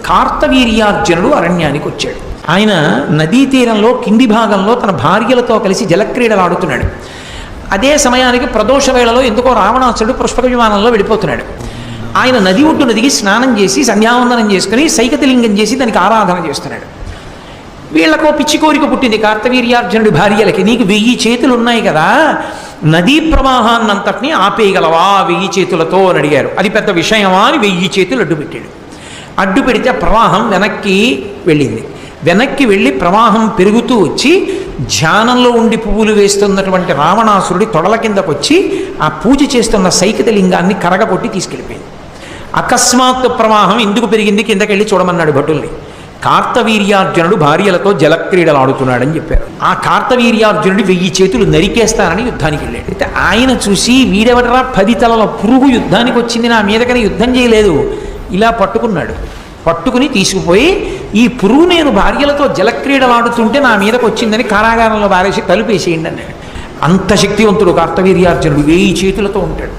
కార్తవీర్యార్జునుడు అరణ్యానికి వచ్చాడు. ఆయన నదీ తీరంలో కింది భాగంలో తన భార్యలతో కలిసి జలక్రీడలు ఆడుతున్నాడు. అదే సమయానికి ప్రదోష వేళలో ఎందుకో రావణాసురుడు పుష్పక విమానంలో వెళ్ళిపోతున్నాడు. ఆయన నది ఒడ్డున దిగి స్నానం చేసి సంధ్యావందనం చేసుకుని సైకతలింగం చేసి దానికి ఆరాధన చేస్తున్నాడు. వీళ్ళకో పిచ్చి కోరిక పుట్టింది కార్తవీర్యార్జునుడి భార్యలకి. నీకు 1000 చేతులు ఉన్నాయి కదా, నదీ ప్రవాహాన్నంతటినీ ఆపేయగలవా 1000 చేతులతో అని అడిగారు. అది పెద్ద విషయమా అని 1000 చేతులు అడ్డు పెట్టాడు. అడ్డు పెడితే ప్రవాహం వెనక్కి వెళ్ళింది. వెనక్కి వెళ్ళి ప్రవాహం పెరుగుతూ వచ్చి ధ్యానంలో ఉండి పువ్వులు వేస్తున్నటువంటి రావణాసురుడి తొడల కిందకు వచ్చి ఆ పూజ చేస్తున్న సైకతలింగాన్ని కరగకొట్టి తీసుకెళ్ళిపోయింది. అకస్మాత్తు ప్రవాహం ఎందుకు పెరిగింది కిందకెళ్ళి చూడమన్నాడు భటుల్ని. కార్తవీర్యార్జునుడు భార్యలతో జలక్రీడలు ఆడుతున్నాడని చెప్పారు. ఆ కార్తవీర్యార్జునుడు 1000 చేతులు నరికేస్తానని యుద్ధానికి వెళ్ళాడు. అయితే ఆయన చూసి వీడెవడరా 10 తలల పురుగు యుద్ధానికి వచ్చింది, నా మీదకని యుద్ధం చేయలేదు, ఇలా పట్టుకున్నాడు. పట్టుకుని తీసుకుపోయి ఈ పురుగు నేను భార్యలతో జలక్రీడలు ఆడుతుంటే నా మీదకు వచ్చిందని కారాగారంలో బారేసి తలుపేసేయండి అన్నాడు. అంత శక్తివంతుడు కార్తవీర్యార్జునుడు, 1000 చేతులతో ఉంటాడు.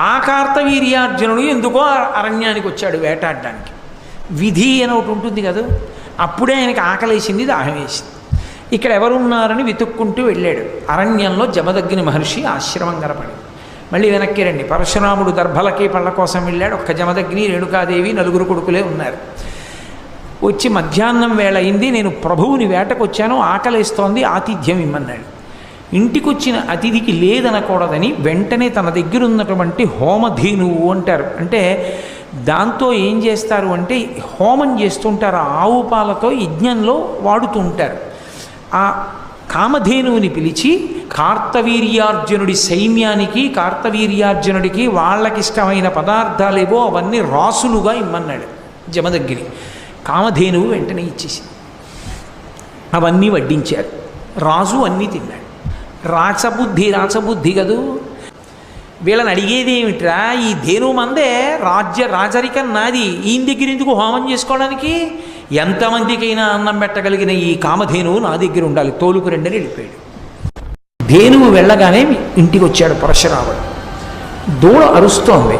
ఆ కార్తవీర్యార్జునుడు ఎందుకో అరణ్యానికి వచ్చాడు వేటాడడానికి. విధి అని ఒకటి ఉంటుంది కదా, అప్పుడే ఆయనకి ఆకలేసింది, దాహం వేసింది. ఇక్కడ ఎవరున్నారని వెతుక్కుంటూ వెళ్ళాడు. అరణ్యంలో జమదగ్ని మహర్షి ఆశ్రమం కనపడింది. మళ్ళీ వెనక్కి రండి. పరశురాముడు దర్భలకి పళ్ళ కోసం వెళ్ళాడు. ఒక్క జమదగ్ని, రేణుకాదేవి, 4 కొడుకులే ఉన్నారు. వచ్చి మధ్యాహ్నం వేళ అయింది, నేను ప్రభువుని వేటకు వచ్చాను, ఆకలేస్తోంది, ఆతిథ్యం ఇమ్మన్నాడు. ఇంటికి వచ్చిన అతిథికి లేదనకూడదని వెంటనే తన దగ్గర ఉన్నటువంటి హోమధేనువు అంటారు, అంటే దాంతో ఏం చేస్తారు అంటే హోమం చేస్తుంటారు. ఆవు పాలతో యజ్ఞంలో వాడుతూ ఉంటారు. ఆ కామధేనువుని పిలిచి కార్తవీర్యార్జునుడి సైన్యానికి, కార్తవీర్యార్జునుడికి వాళ్ళకిష్టమైన పదార్థాలేవో అవన్నీ రాసులుగా ఇమ్మన్నాడు జమదగ్ని. కామధేనువు వెంటనే ఇచ్చేసి అవన్నీ వడ్డించారు. రాజు అన్నీ తిన్నాడు. రాచబుద్ధి కదూ. వీళ్ళని అడిగేది ఏమిట్రా, ఈ ధేనువు మందే, రాజరికం నాది, ఈయన దగ్గర ఎందుకు హోమం చేసుకోవడానికి? ఎంతమందికైనా అన్నం పెట్టగలిగిన ఈ కామధేనువు నా దగ్గర ఉండాలి, తోలుకు రెండని వెళ్ళిపోయాడు. ధేనువు వెళ్ళగానే ఇంటికి వచ్చాడు పరశురాముడు. దూడ అరుస్తోంది.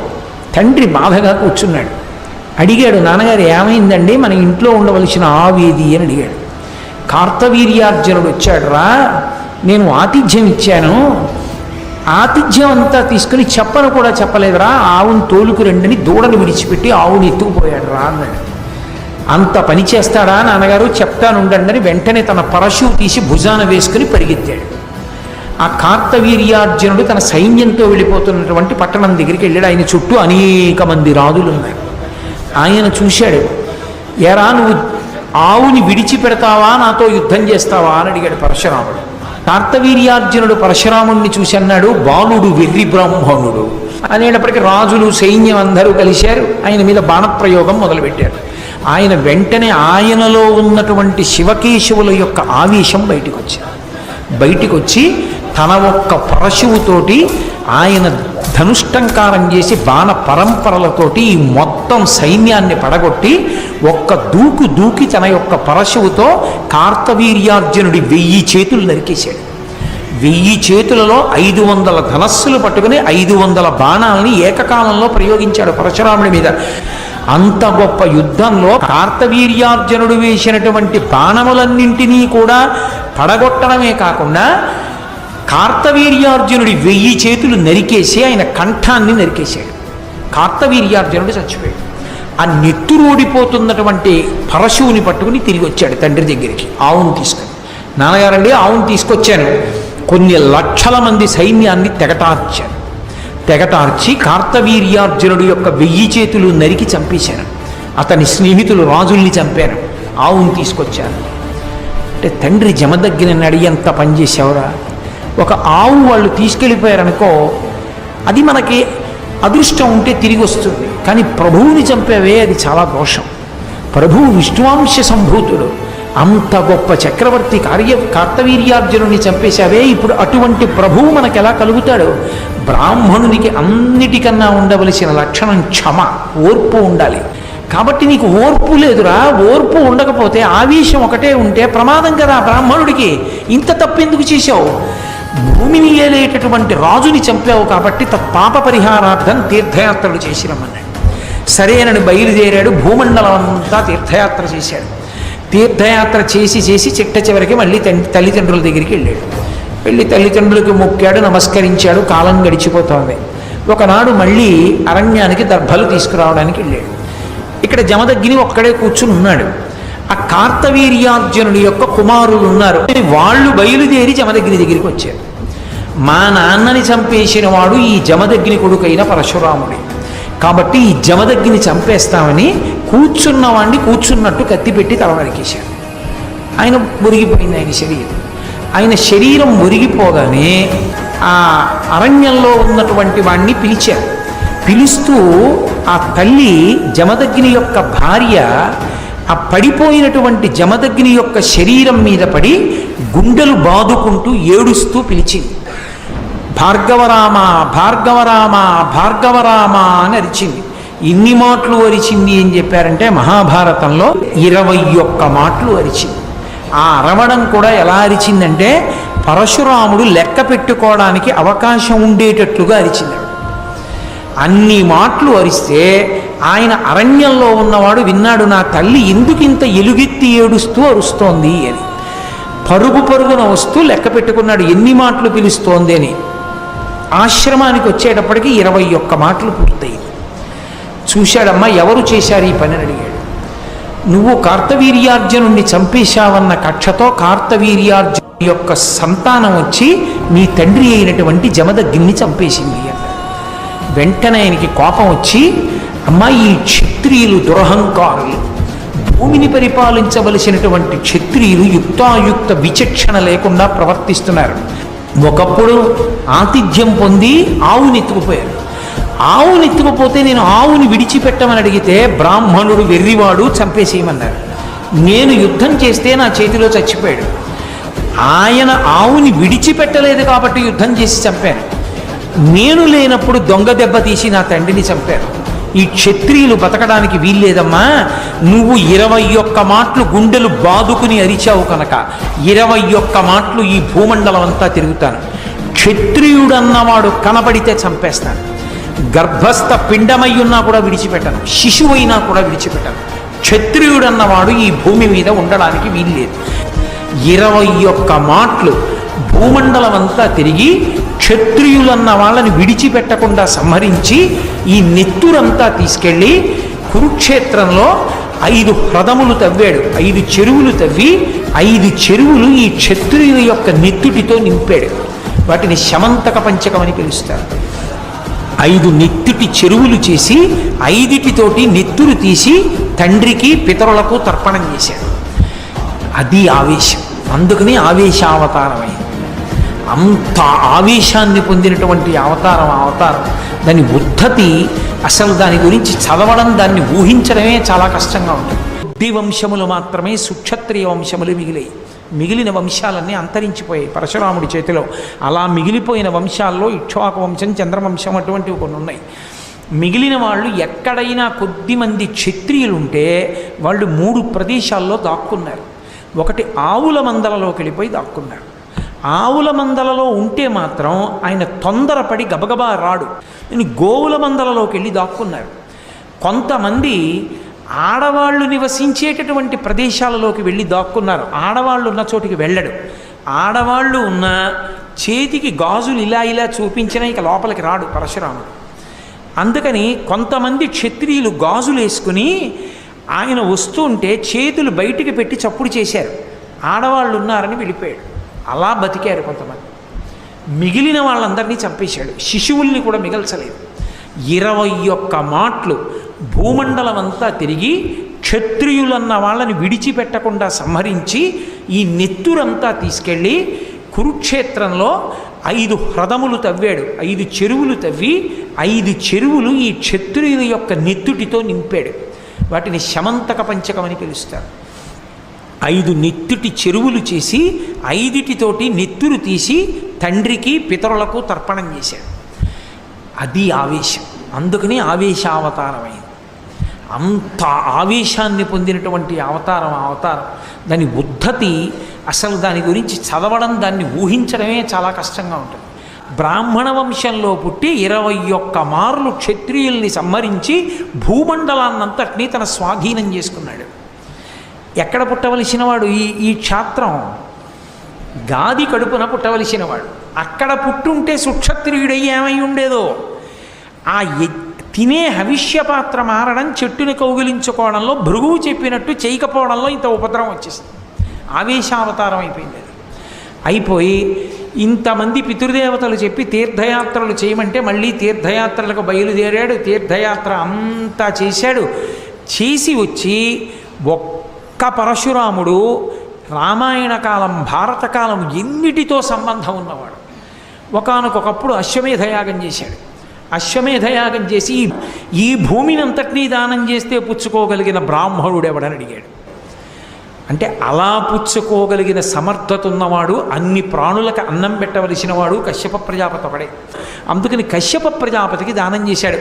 తండ్రి బాధగా కూర్చున్నాడు. అడిగాడు, నాన్నగారు ఏమైందండి, మన ఇంట్లో ఉండవలసిన ఆవేది అని అడిగాడు. కార్తవీర్యార్జునుడు వచ్చాడు రా, నేను ఆతిథ్యం ఇచ్చాను, ఆతిథ్యం అంతా తీసుకుని చెప్పను కూడా చెప్పలేదురా, ఆవుని తోలుకు రెండని దూడను విడిచిపెట్టి ఆవుని ఎత్తుకుపోయాడు రా అన్నాడు. అంత పని చేస్తాడా నాన్నగారు, చెప్తానుండండి. వెంటనే తన పరశువు తీసి భుజాన వేసుకుని పరిగెత్తాడు. ఆ కార్తవీర్యార్జునుడు తన సైన్యంతో వెళ్ళిపోతున్నటువంటి పట్టణం దగ్గరికి వెళ్ళాడు. ఆయన చుట్టూ అనేక మంది రాజులు ఉన్నారు. ఆయన చూశాడు. ఎరా, నువ్వు ఆవుని విడిచిపెడతావా, నాతో యుద్ధం చేస్తావా అని అడిగాడు పరశురాముడు. కార్తవీర్యార్జునుడు పరశురాముడిని చూసి అన్నాడు, బాలుడు వెర్రి బ్రాహ్మణుడు అనేటప్పటికీ రాజులు సైన్యం అందరూ కలిశారు. ఆయన మీద బాణప్రయోగం మొదలుపెట్టారు. ఆయన వెంటనే ఆయనలో ఉన్నటువంటి శివకేశవుల యొక్క ఆవేశం బయటికి వచ్చి తన ఒక్క పరశువుతోటి ఆయన ధనుష్టంకారం చేసి బాణ పరంపరలతోటి ఈ మొత్తం సైన్యాన్ని పడగొట్టి ఒక్క దూకి తన యొక్క పరశువుతో కార్తవీర్యార్జునుడి 1000 చేతులు నరికేశాడు. 1000 చేతులలో 500 ధనస్సులు పట్టుకుని 500 బాణాలని ఏకకాలంలో ప్రయోగించాడు పరశురాముడి మీద. అంత గొప్ప యుద్ధంలో కార్తవీర్యార్జునుడు వేసినటువంటి బాణములన్నింటినీ కూడా పడగొట్టడమే కాకుండా కార్తవీర్యార్జునుడి 1000 చేతులు నరికేసి ఆయన కంఠాన్ని నరికేశాడు. కార్తవీర్యార్జునుడు చచ్చిపోయాడు. ఆ నెత్తురోడిపోతున్నటువంటి పరశువుని పట్టుకుని తిరిగి వచ్చాడు తండ్రి దగ్గరికి ఆవును తీసుకొని. నాన్నగారండి, ఆవును తీసుకొచ్చాను. కొన్ని లక్షల మంది సైన్యాన్ని తెగటార్చి కార్తవీర్యార్జునుడు యొక్క 1000 చేతులు నరికి చంపేశాను. అతని స్నేహితులు రాజుల్ని చంపాను, ఆవును తీసుకొచ్చాను. అంటే తండ్రి జమదగ్ని అడిగి ఎంత పనిచేసావురా. ఒక ఆవు వాళ్ళు తీసుకెళ్ళిపోయారనుకో, అది మనకి అదృష్టం ఉంటే తిరిగి వస్తుంది. కానీ ప్రభువుని చంపేవే అది చాలా దోషం. ప్రభువు విష్ణువాంశ సంభూతుడు, అంత గొప్ప చక్రవర్తి కార్తవీర్యార్జునుని చంపేశావే, ఇప్పుడు అటువంటి ప్రభువు మనకు ఎలా కలుగుతాడు? బ్రాహ్మణునికి అన్నిటికన్నా ఉండవలసిన లక్షణం క్షమ, ఓర్పు ఉండాలి. కాబట్టి నీకు ఓర్పు లేదురా. ఓర్పు ఉండకపోతే ఆవేశం ఒకటే ఉంటే ప్రమాదం కదా బ్రాహ్మణుడికి. ఇంత తప్పెందుకు చేశావు? భూమిని ఏలేటటువంటి రాజుని చంపావు కాబట్టి తత్పాప పరిహారార్థం తీర్థయాత్రలు చేసి రమ్మన్నాడు. సరేనని బయలుదేరాడు. భూమండలం అంతా తీర్థయాత్ర చేశాడు. తీర్థయాత్ర చేసి చిట్ట చివరికి మళ్ళీ తల్లిదండ్రుల దగ్గరికి వెళ్ళాడు. వెళ్ళి తల్లిదండ్రులకు మొక్కాడు, నమస్కరించాడు. కాలం గడిచిపోతోంది. ఒకనాడు మళ్ళీ అరణ్యానికి దర్భలు తీసుకురావడానికి వెళ్ళాడు. ఇక్కడ జమదగ్ని ఒక్కడే కూర్చుని ఉన్నాడు. ఆ కార్తవీర్యార్జునుడి యొక్క కుమారులు ఉన్నారు. వాళ్ళు బయలుదేరి జమదగ్ని దగ్గరికి వచ్చారు. మా నాన్నని చంపేసిన వాడు ఈ జమదగ్ని కొడుకైన పరశురాముడే, కాబట్టి ఈ జమదగ్ని చంపేస్తామని కూర్చున్నవాడిని కూర్చున్నట్టు కత్తి పెట్టి తల నరికేశాడు. ఆయన మురిగిపోయింది ఆయన శరీరం మురిగిపోగానే ఆ అరణ్యంలో ఉన్నటువంటి వాడిని పిలిచారు. పిలుస్తూ ఆ తల్లి జమదగ్ని యొక్క భార్య ఆ పడిపోయినటువంటి జమదగ్ని యొక్క శరీరం మీద పడి గుండెలు బాదుకుంటూ ఏడుస్తూ పిలిచింది. భార్గవరామ భార్గవరామ భార్గవరామ అని అరిచింది. ఇన్ని మాటలు అరిచింది ఏం చెప్పారంటే మహాభారతంలో 21 మాటలు అరిచింది. ఆ అరవడం కూడా ఎలా అరిచిందంటే పరశురాముడు లెక్క పెట్టుకోవడానికి అవకాశం ఉండేటట్లుగా అరిచింది. అన్ని మాటలు అరిస్తే ఆయన అరణ్యంలో ఉన్నవాడు విన్నాడు, నా తల్లి ఎందుకింత ఎలుగెత్తి ఏడుస్తూ అరుస్తోంది అని. పరుగున వస్తూ లెక్క పెట్టుకున్నాడు ఎన్ని మాటలు పిలుస్తోంది అని. ఆశ్రమానికి వచ్చేటప్పటికి 21 మాటలు పూర్తయింది. చూశాడమ్మా, ఎవరు చేశారు ఈ పని అని అడిగాడు. నువ్వు కార్తవీర్యార్జునుడిని చంపేశావన్న కక్షతో కార్తవీర్యార్జును యొక్క సంతానం వచ్చి నీ తండ్రి అయినటువంటి జమదగ్ని చంపేసింది అన్నాడు. వెంటనే ఆయనకి కోపం వచ్చి, అమ్మా ఈ క్షత్రియులు దురహంకారులు, భూమిని పరిపాలించవలసినటువంటి క్షత్రియులు యుక్తాయుక్త విచక్షణ లేకుండా ప్రవర్తిస్తున్నారు. ఒకప్పుడు ఆతిథ్యం పొంది ఆవునెత్తుకుపోయారు. ఆవునెత్తుకుపోతే నేను ఆవుని విడిచిపెట్టమని అడిగితే బ్రాహ్మణుడు వెర్రివాడు చంపేసేయమన్నారు. నేను యుద్ధం చేస్తే నా చేతిలో చచ్చిపోయాడు. ఆయన ఆవుని విడిచిపెట్టలేదు కాబట్టి యుద్ధం చేసి చంపాను. నేను లేనప్పుడు దొంగ దెబ్బ తీసి నా తండ్రిని చంపాను. ఈ క్షత్రియులు బతకడానికి వీల్లేదమ్మా. నువ్వు 21 మాటలు గుండెలు బాదుకుని అరిచావు కనుక 21 మాటలు ఈ భూమండలం అంతా తిరుగుతాను. క్షత్రియుడన్నవాడు కనబడితే చంపేస్తాను. గర్భస్థ పిండమై ఉన్నా కూడా విడిచిపెట్టను, శిశువైనా కూడా విడిచిపెట్టను. క్షత్రియుడన్నవాడు ఈ భూమి మీద ఉండడానికి వీల్లేదు. 21 మాటలు భూమండలం అంతా తిరిగి క్షత్రియులన్న వాళ్ళని విడిచిపెట్టకుండా సంహరించి ఈ నెత్తురంతా తీసుకెళ్ళి కురుక్షేత్రంలో 5 హ్రదములు తవ్వాడు. 5 చెరువులు తవ్వి 5 చెరువులు ఈ క్షత్రియుల యొక్క నెత్తుటితో నింపాడు. వాటిని శమంతక పంచకమని పిలుస్తారు. 5 నెత్తుటి చెరువులు చేసి 5 నెత్తురు తీసి తండ్రికి పితరులకు తర్పణం చేశాడు. అది ఆవేశం. అందుకని ఆవేశావతారమైంది. అంత ఆవేశాన్ని పొందినటువంటి అవతారం దాని ఉద్ధతి, అసలు దాని గురించి చదవడం, దాన్ని ఊహించడమే చాలా కష్టంగా ఉంటుంది. బుద్ధి వంశములు మాత్రమే సుక్షత్రియ వంశములు మిగిలాయి. మిగిలిన వంశాలన్నీ అంతరించిపోయాయి పరశురాముడి చేతిలో. అలా మిగిలిపోయిన వంశాల్లో ఇక్ష్వాకు వంశం, చంద్రవంశం అటువంటివి కొన్ని ఉన్నాయి. మిగిలిన వాళ్ళు ఎక్కడైనా కొద్దిమంది క్షత్రియులు ఉంటే వాళ్ళు 3 ప్రదేశాల్లో దాక్కున్నారు. ఒకటి ఆవుల మందలలోకి వెళ్ళిపోయి దాక్కున్నారు. ఆవుల మందలలో ఉంటే మాత్రం ఆయన తొందరపడి గబగబా రాడు. నేను గోవుల మందలలోకి వెళ్ళి దాక్కున్నారు. కొంతమంది ఆడవాళ్ళు నివసించేటటువంటి ప్రదేశాలలోకి వెళ్ళి దాక్కున్నారు. ఆడవాళ్ళు ఉన్న చోటికి వెళ్ళడు. ఆడవాళ్ళు ఉన్న చేతికి గాజులు ఇలా చూపించినా ఇక లోపలికి రాడు పరశురాముడు. అందుకని కొంతమంది క్షత్రియులు గాజులు వేసుకుని ఆయన వస్తుంటే చేతులు బయటికి పెట్టి చప్పుడు చేశారు. ఆడవాళ్ళు ఉన్నారని వెళ్ళిపోయాడు. అలా బతికారు కొంతమంది. మిగిలిన వాళ్ళందరినీ చంపేశాడు. శిశువుల్ని కూడా మిగల్చలేదు. 21 మాటలు భూమండలం అంతా తిరిగి క్షత్రియులన్న వాళ్ళని విడిచిపెట్టకుండా సంహరించి ఈ నెత్తురంతా తీసుకెళ్ళి కురుక్షేత్రంలో 5 హ్రదములు తవ్వాడు, 5 చెరువులు తవ్వి 5 చెరువులు ఈ క్షత్రియుల యొక్క నెత్తుటితో నింపాడు. వాటిని శమంతక పంచకం అని పిలుస్తారు. 5 నెత్తుటి చెరువులు చేసి 5 నెత్తురు తీసి తండ్రికి పితరులకు తర్పణం చేశాడు. అది ఆవేశం. అందుకని ఆవేశావతారమైంది. అంత ఆవేశాన్ని పొందినటువంటి అవతారం దాని ఉద్ధతి అసలు దాని గురించి చదవడం, దాన్ని ఊహించడమే చాలా కష్టంగా ఉంటుంది. బ్రాహ్మణ వంశంలో పుట్టి 21 మార్లు క్షత్రియుల్ని సంహరించి భూమండలాన్నంతటినీ తన స్వాధీనం చేసుకున్నాడు. ఎక్కడ పుట్టవలసిన వాడు? ఈ క్షాత్రం గాది కడుపున పుట్టవలసినవాడు. అక్కడ పుట్టుంటే సుక్షత్రియుడై ఏమై ఉండేదో. ఆ తినే హవిష్యపాత్ర మారడం, చెట్టుని కౌగిలించుకోవడంలో భృగువు చెప్పినట్టు చేయకపోవడంలో ఇంత ఉపద్రవం వచ్చేసింది. ఆవేశావతారం అయిపోయింది. అది అయిపోయి ఇంతమంది పితృదేవతలు చెప్పి తీర్థయాత్రలు చేయమంటే మళ్ళీ తీర్థయాత్రలకు బయలుదేరాడు. తీర్థయాత్ర అంతా చేశాడు. చేసి వచ్చి ఒక్క పరశురాముడు రామాయణ కాలం, భారత కాలం ఎన్నిటితో సంబంధం ఉన్నవాడు. ఒకానొకప్పుడు అశ్వమేధయాగం చేశాడు. అశ్వమేధయాగం చేసి ఈ భూమిని అంతటినీ దానం చేస్తే పుచ్చుకోగలిగిన బ్రాహ్మణుడు ఎవడని అడిగాడు. అంటే అలా పుచ్చుకోగలిగిన సమర్థత ఉన్నవాడు, అన్ని ప్రాణులకు అన్నం పెట్టవలసిన వాడు కశ్యప ప్రజాపతి ఒకడే. అందుకని కశ్యప ప్రజాపతికి దానం చేశాడు.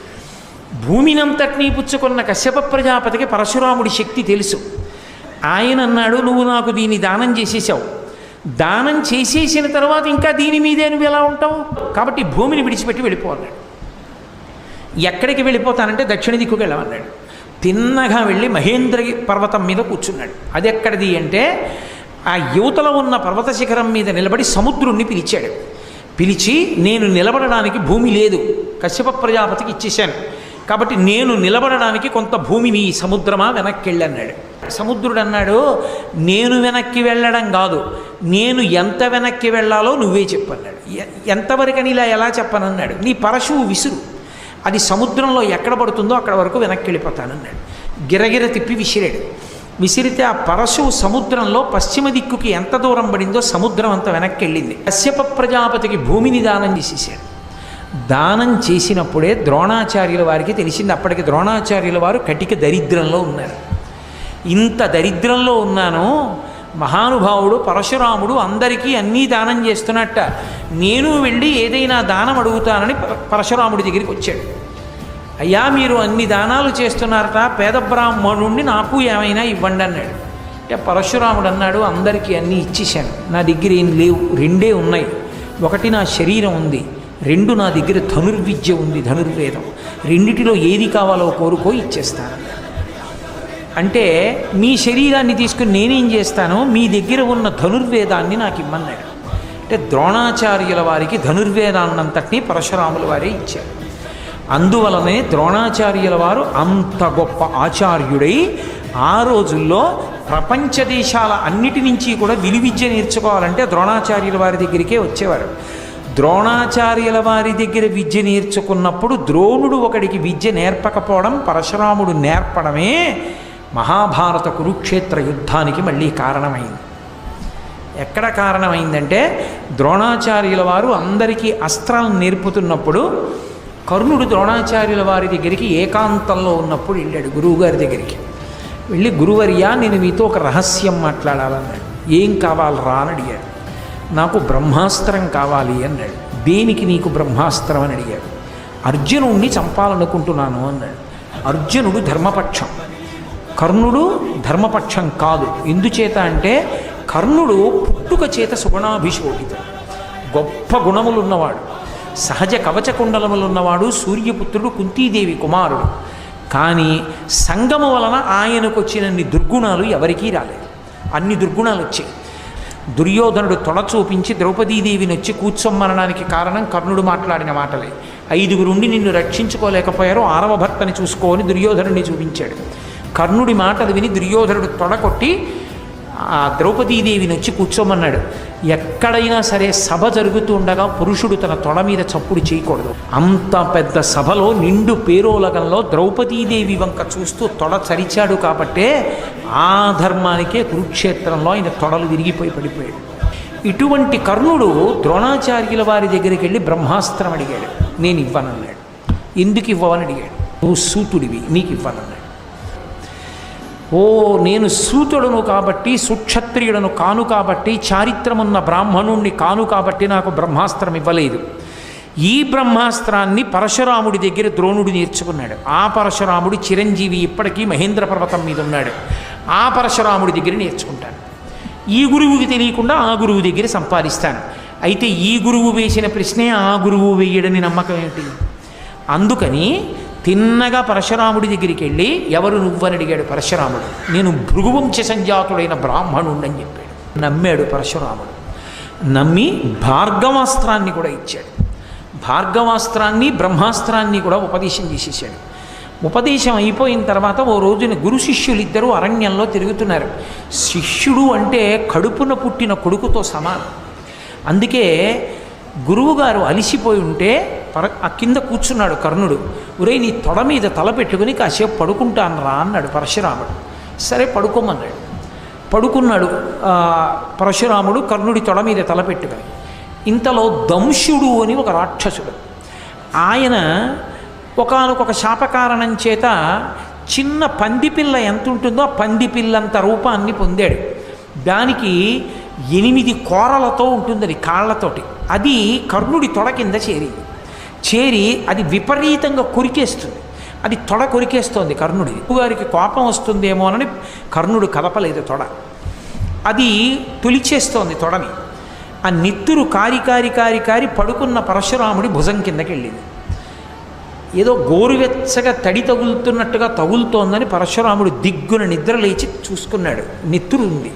భూమినంతటినీ పుచ్చుకున్న కశ్యప ప్రజాపతికి పరశురాముడి శక్తి తెలుసు. ఆయన అన్నాడు, నువ్వు నాకు దీన్ని దానం చేసేసావు. దానం చేసేసిన తర్వాత ఇంకా దీని మీదే నువ్వు ఎలా ఉంటావు? కాబట్టి భూమిని విడిచిపెట్టి వెళ్ళిపోన్నాడు. ఎక్కడికి వెళ్ళిపోతానంటే దక్షిణ దిక్కుకు వెళ్ళమన్నాడు. తిన్నగా వెళ్ళి మహేంద్రగి పర్వతం మీద కూర్చున్నాడు. అది ఎక్కడిది అంటే ఆ యువతలో ఉన్న పర్వత శిఖరం మీద నిలబడి సముద్రుణ్ణి పిలిచాడు. పిలిచి, నేను నిలబడడానికి భూమి లేదు, కశ్యప ప్రజాపతికి ఇచ్చేశాను, కాబట్టి నేను నిలబడడానికి కొంత భూమిని సముద్రమా వెనక్కి వెళ్ళన్నాడు. సముద్రుడు అన్నాడు, నేను వెనక్కి వెళ్ళడం కాదు, నేను ఎంత వెనక్కి వెళ్ళాలో నువ్వే చెప్పన్నాడు. ఎంతవరకని ఇలా ఎలా చెప్పనన్నాడు. నీ పరశువు విసురు, అది సముద్రంలో ఎక్కడ పడుతుందో అక్కడ వరకు వెనక్కి వెళ్ళిపోతానన్నాడు. గిరగిర తిప్పి విసిరాడు. విసిరితే ఆ పరశువు సముద్రంలో పశ్చిమ దిక్కుకి ఎంత దూరం పడిందో సముద్రం అంత వెనక్కి వెళ్ళింది. కశ్యప ప్రజాపతికి భూమిని దానం చేసేసాడు. దానం చేసినప్పుడే ద్రోణాచార్యుల వారికి తెలిసింది. అప్పటికి ద్రోణాచార్యుల వారు కటిక దరిద్రంలో ఉన్నారు. ఇంత దరిద్రంలో ఉన్నాను, మహానుభావుడు పరశురాముడు అందరికీ అన్నీ దానం చేస్తున్నట్ట, నేను వెళ్ళి ఏదైనా దానం అడుగుతానని పరశురాముడి దగ్గరికి వచ్చాడు. అయ్యా, మీరు అన్ని దానాలు చేస్తున్నారట, పేద బ్రాహ్మణుణ్ణి నాకు ఏమైనా ఇవ్వండి అన్నాడు. అంటే పరశురాముడు అన్నాడు, అందరికీ అన్నీ ఇచ్చేశాను, నా దగ్గర ఏం లేవు, 2 ఉన్నాయి. ఒకటి నా శరీరం ఉంది, 2 నా దగ్గర ధనుర్విద్య ఉంది, ధనుర్వేదం. రెండిటిలో ఏది కావాలో కోరుకో, ఇచ్చేస్తాను. అంటే మీ శరీరాన్ని తీసుకుని నేనేం చేస్తాను, మీ దగ్గర ఉన్న ధనుర్వేదాన్ని నాకు ఇమ్మన్నాడు. అంటే ద్రోణాచార్యుల వారికి ధనుర్వేదాన్నంతటినీ పరశురాముల వారే ఇచ్చారు. అందువలనే ద్రోణాచార్యుల వారు అంత గొప్ప ఆచార్యుడై ఆ రోజుల్లో ప్రపంచ దేశాల అన్నిటి నుంచి కూడా విలువిద్య నేర్చుకోవాలంటే ద్రోణాచార్యుల వారి దగ్గరికే వచ్చేవారు. ద్రోణాచార్యుల వారి దగ్గర విద్య నేర్చుకున్నప్పుడు ద్రోణుడు ఒకడికి విద్య నేర్పకపోవడం, పరశురాముడు నేర్పడమే మహాభారత కురుక్షేత్ర యుద్ధానికి మళ్ళీ కారణమైంది. ఎక్కడ కారణమైందంటే ద్రోణాచార్యుల వారు అందరికీ అస్త్రాలను నేర్పుతున్నప్పుడు కర్ణుడు ద్రోణాచార్యుల వారి దగ్గరికి ఏకాంతంలో ఉన్నప్పుడు వెళ్ళాడు గురువుగారి దగ్గరికి. వెళ్ళి, గురువర్యా, నేను మీతో ఒక రహస్యం మాట్లాడాలన్నాడు. ఏం కావాలరా అని అడిగాడు. నాకు బ్రహ్మాస్త్రం కావాలి అన్నాడు. దేనికి నీకు బ్రహ్మాస్త్రం అని అడిగాడు. అర్జునుడిని చంపాలనుకుంటున్నాను అన్నాడు. అర్జునుడు ధర్మపక్షం, కర్ణుడు ధర్మపక్షం కాదు. ఎందుచేత అంటే కర్ణుడు పుట్టుక చేత సుగుణాభిషోభిత, గొప్ప గుణములున్నవాడు, సహజ కవచ కుండలములున్నవాడు, సూర్యపుత్రుడు, కుంతీదేవి కుమారుడు. కానీ సంగము వలన ఆయనకు వచ్చినన్ని దుర్గుణాలు ఎవరికీ రాలేదు. అన్ని దుర్గుణాలు వచ్చాయి. దుర్యోధనుడు తొడ చూపించి ద్రౌపదీదేవిని వచ్చి కూర్చొమ్మనడానికి కారణం కర్ణుడు మాట్లాడిన మాటలే. 5గురుండి నిన్ను రక్షించుకోలేకపోయారు, 6వ భర్తని చూసుకోని దుర్యోధనుడిని చూపించాడు. కర్ణుడి మాటలు విని దుర్యోధనుడు తొడకొట్టి ఆ ద్రౌపదీదేవిని వచ్చి కూర్చోమన్నాడు. ఎక్కడైనా సరే సభ జరుగుతూ ఉండగా పురుషుడు తన తొడ మీద చప్పుడు చేయకూడదు. అంత పెద్ద సభలో నిండు పేరోలగంలో ద్రౌపదీదేవి వంక చూస్తూ తొడ చరిచాడు కాబట్టే ఆ ధర్మానికే కురుక్షేత్రంలో ఆయన తొడలు విరిగిపోయి పడిపోయాడు. ఇటువంటి కర్ణుడు ద్రోణాచార్యుల వారి దగ్గరికి వెళ్ళి బ్రహ్మాస్త్రం అడిగాడు. నేను ఇవ్వనన్నాడు. ఎందుకు ఇవ్వవని అడిగాడు. నువ్వు సూతుడివి, నీకు ఇవ్వనన్నాడు. ఓ నేను సూతుడును కాబట్టి, సుక్షత్రియుడను కాను కాబట్టి, చారిత్రమున్న బ్రాహ్మణుణ్ణి కాను కాబట్టి నాకు బ్రహ్మాస్త్రం ఇవ్వలేదు. ఈ బ్రహ్మాస్త్రాన్ని పరశురాముడి దగ్గర ద్రోణుడు నేర్చుకున్నాడు. ఆ పరశురాముడు చిరంజీవి, ఇప్పటికీ మహేంద్ర పర్వతం మీద ఉన్నాడు. ఆ పరశురాముడి దగ్గర నేర్చుకుంటాను. ఈ గురువుకి తెలియకుండా ఆ గురువు దగ్గర సంపాదిస్తాను. అయితే ఈ గురువు వేసిన ప్రశ్నే ఆ గురువు వేయడని నమ్మకం ఏమిటి? అందుకని తిన్నగా పరశురాముడి దగ్గరికి వెళ్ళి ఎవరు నువ్వని అడిగాడు పరశురాముడు. నేను భృగువంశ సంజాతుడైన బ్రాహ్మణుణ్ణని చెప్పాడు. నమ్మాడు పరశురాముడు. నమ్మి భార్గవాస్త్రాన్ని కూడా ఇచ్చాడు. భార్గవాస్త్రాన్ని బ్రహ్మాస్త్రాన్ని కూడా ఉపదేశం చేసేసాడు. ఉపదేశం అయిపోయిన తర్వాత ఓ రోజున గురు శిష్యులిద్దరూ అరణ్యంలో తిరుగుతున్నారు. శిష్యుడు అంటే కడుపున పుట్టిన కొడుకుతో సమానం. అందుకే గురువుగారు అలిసిపోయి ఉంటే ఆ కింద కూర్చున్నాడు కర్ణుడు. ఒరే నీ తొడ మీద తల పెట్టుకుని కాసేపు పడుకుంటాను రా అన్నాడు పరశురాముడు. సరే పడుకోమన్నాడు. పడుకున్నాడు పరశురాముడు కర్ణుడి తొడ మీద తల పెట్టుకుని. ఇంతలో దంశుడు అని ఒక రాక్షసుడు, ఆయన ఒకానొక శాపకారణం చేత చిన్న పందిపిల్ల ఎంత ఉంటుందో ఆ పందిపిల్లంత రూపాన్ని పొందాడు. దానికి 8 కోరలతో ఉంటుంది, అది కాళ్లతోటి. అది కర్ణుడి తొడ కింద చేరి అది విపరీతంగా కొరికేస్తుంది. అది తొడ కొరికేస్తోంది కర్ణుడి. గారికి కోపం వస్తుందేమోనని కర్ణుడు కదపలేదు తొడ. అది తొలిచేస్తోంది తొడని. ఆ నెత్తురు కారి పడుకున్న పరశురాముడి భుజం కిందకి వెళ్ళింది. ఏదో గోరువెచ్చగా తడి తగులుతున్నట్టుగా తగులుతోందని పరశురాముడు దిగ్గున నిద్ర లేచి చూసుకున్నాడు. నెత్తురు ఉంది.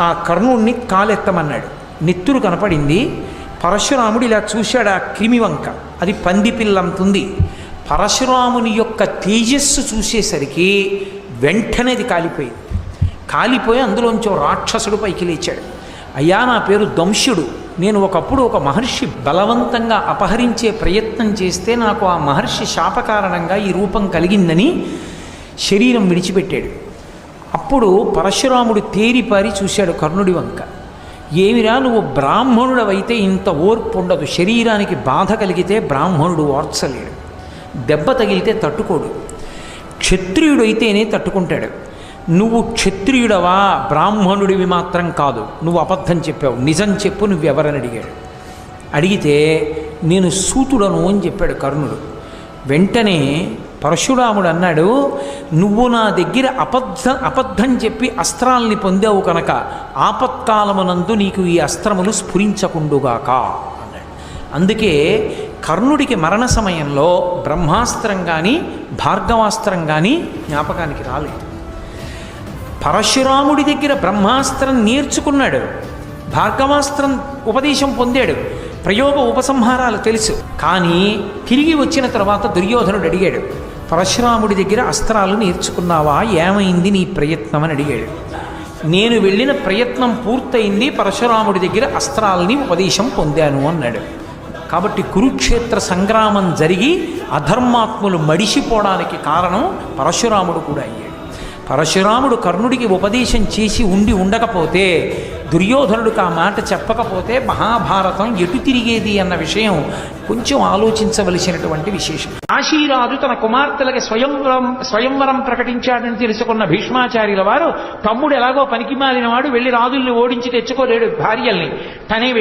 ఆ కర్ణుడిని కాలెత్తమన్నాడు. నెత్తురు కనపడింది. పరశురాముడు ఇలా చూశాడు. ఆ క్రిమి వంక అది పందిపిల్లంతుంది. పరశురాముని యొక్క తేజస్సు చూసేసరికి వెంటనే అది కాలిపోయి అందులోంచి రాక్షసుడు పైకి లేచాడు. అయ్యా నా పేరు దంశుడు. నేను ఒకప్పుడు ఒక మహర్షి బలవంతంగా అపహరించే ప్రయత్నం చేస్తే నాకు ఆ మహర్షి శాపకారణంగా ఈ రూపం కలిగిందని శరీరం విడిచిపెట్టాడు. అప్పుడు పరశురాముడు తేరిపారి చూశాడు కర్ణుడి వంక. ఏమిరా నువ్వు బ్రాహ్మణుడవైతే ఇంత ఓర్పు ఉండదు. శరీరానికి బాధ కలిగితే బ్రాహ్మణుడు ఓర్చలేడు, దెబ్బ తగిలితే తట్టుకోడు. క్షత్రియుడైతేనే తట్టుకుంటాడు. నువ్వు క్షత్రియుడవా, బ్రాహ్మణుడివి మాత్రం కాదు. నువ్వు అబద్ధం చెప్పావు, నిజం చెప్పు, నువ్వెవరని అడిగాడు. అడిగితే నేను సూతుడను అని చెప్పాడు కర్ణుడు. వెంటనే పరశురాముడు అన్నాడు, నువ్వు నా దగ్గర అబద్ధం చెప్పి అస్త్రాల్ని పొందావు కనుక ఆపత్కాలమునందు నీకు ఈ అస్త్రములు స్ఫురించకుండుగాక అన్నాడు. అందుకే కర్ణుడికి మరణ సమయంలో బ్రహ్మాస్త్రం కానీ భార్గవాస్త్రం కానీ జ్ఞాపకానికి రాలేదు. పరశురాముడి దగ్గర బ్రహ్మాస్త్రం నేర్చుకున్నాడు, భార్గవాస్త్రం ఉపదేశం పొందాడు, ప్రయోగ ఉపసంహారాలు తెలుసు. కానీ తిరిగి వచ్చిన తర్వాత దుర్యోధనుడు అడిగాడు, పరశురాముడి దగ్గర అస్త్రాలు నేర్చుకున్నావా, ఏమైంది నీ ప్రయత్నం అని అడిగాడు. నేను వెళ్ళిన ప్రయత్నం పూర్తయింది, పరశురాముడి దగ్గర అస్త్రాలని ఉపదేశం పొందాను అన్నాడు. కాబట్టి కురుక్షేత్ర సంగ్రామం జరిగి అధర్మాత్ములు మడిసిపోవడానికి కారణం పరశురాముడు కూడా అయ్యాడు. పరశురాముడు కర్ణుడికి ఉపదేశం చేసి ఉండకపోతే, దుర్యోధనుడికి ఆ మాట చెప్పకపోతే మహాభారతం ఎటు తిరిగేది అన్న విషయం కొంచెం ఆలోచించవలసినటువంటి విశేషం. కాశీరాజు తన కుమార్తెలకి స్వయంవరం ప్రకటించాడని తెలుసుకున్న భీష్మాచార్యుల వారు, తమ్ముడు ఎలాగో పనికి మారినవాడు, వెళ్ళి రాజుల్ని ఓడించి తెచ్చుకోలేడు భార్యల్ని, తనే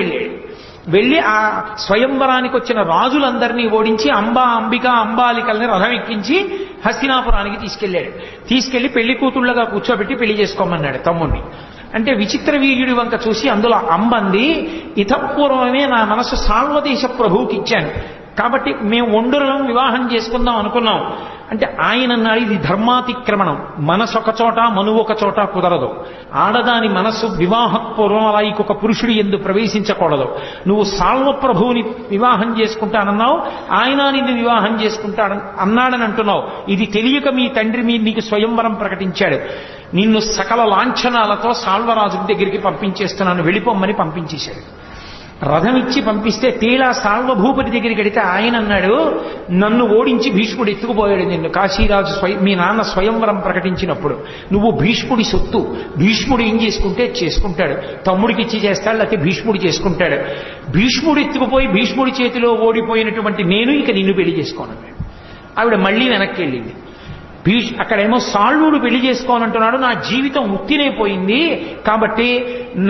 వెళ్ళి ఆ స్వయంవరానికి వచ్చిన రాజులందరినీ ఓడించి అంబాలికల్ని రథం ఎక్కించి హస్తినాపురానికి తీసుకెళ్లి పెళ్లి కూతుళ్ళగా కూర్చోబెట్టి పెళ్లి చేసుకోమన్నాడు తమ్ముడిని. అంటే విచిత్ర వీర్యుడి వంక చూసి అందులో అంబంది, ఇతపూర్వమే నా మనసు సాల్వదేశ ప్రభువుకి ఇచ్చాను కాబట్టి మేము ఒండులను వివాహం చేసుకుందాం అనుకున్నాం. అంటే ఆయన అన్నాడు, ఇది ధర్మాతిక్రమణం, మనసు ఒక చోట మనువు ఒక చోట కుదరదు. ఆడదాని మనస్సు వివాహపూర్వం అలా ఇంకొక పురుషుడు ఎందు ప్రవేశించకూడదు. నువ్వు సాల్వ ప్రభువుని వివాహం చేసుకుంటానన్నావు, ఆయన నిన్ను వివాహం అన్నాడని అంటున్నావు. ఇది తెలియక మీ తండ్రి నీకు స్వయంవరం ప్రకటించాడు. నిన్ను సకల లాంఛనాలతో సాల్వరాజు దగ్గరికి పంపించేస్తున్నాను, వెళ్ళిపోమ్మని పంపించేశాడు. రథం ఇచ్చి పంపిస్తే తీరా సాల్వభూపతి దగ్గరికి వెడితే ఆయన అన్నాడు, నన్ను ఓడించి భీష్ముడు ఎత్తుకుపోయాడు నిన్ను. కాశీరాజు మీ నాన్న స్వయంవరం ప్రకటించినప్పుడు నువ్వు భీష్ముడి సొత్తు, భీష్ముడు ఏం చేసుకుంటే చేసుకుంటాడు, తమ్ముడికి ఇచ్చి చేస్తాడు, లేకపోతే భీష్ముడు చేసుకుంటాడు. భీష్ముడు ఎత్తుకుపోయి భీష్ముడి చేతిలో ఓడిపోయినటువంటి నేను ఇక నిన్ను పెళ్లి చేసుకోనన్నాడు. ఆవిడ మళ్ళీ వెనక్కి వెళ్ళింది. అక్కడేమో సాళ్వుడు పెళ్లి చేసుకోనంటున్నాడు, నా జీవితం ఉత్తిరైపోయింది, కాబట్టి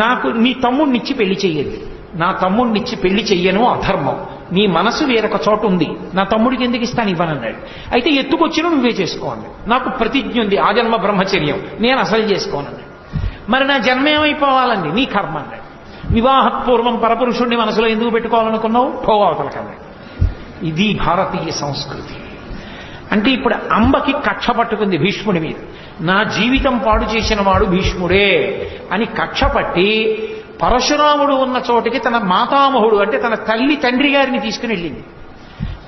నాకు నీ తమ్ముడినిచ్చి పెళ్లి చెయ్యదు, నా తమ్ముడినిచ్చి పెళ్లి చెయ్యను, అధర్మం, నీ మనసు వేరొక చోట ఉంది, నా తమ్ముడికి ఎందుకు ఇస్తాను ఇవ్వనన్నాడు. అయితే ఎత్తుకొచ్చినా నువ్వే చేసుకోండి, నాకు ప్రతిజ్ఞ ఉంది ఆజన్మ బ్రహ్మచర్యం, నేను అసలు చేసుకోనన్నాడు. మరి నా జన్మ ఏమైపోవాలండి, నీ కర్మ అన్నాడు. వివాహపూర్వం పరపురుషుణ్ణి మనసులో ఎందుకు పెట్టుకోవాలనుకున్నావు, పోవతల కన్నాడు. ఇది భారతీయ సంస్కృతి. అంటే ఇప్పుడు అంబకి కక్ష పట్టుకుంది భీష్ముడి మీద, నా జీవితం పాడు చేసిన వాడు భీష్ముడే అని కక్ష పట్టి పరశురాముడు ఉన్న చోటికి తన మాతామహుడు అంటే తన తల్లి తండ్రి గారిని తీసుకుని వెళ్ళింది.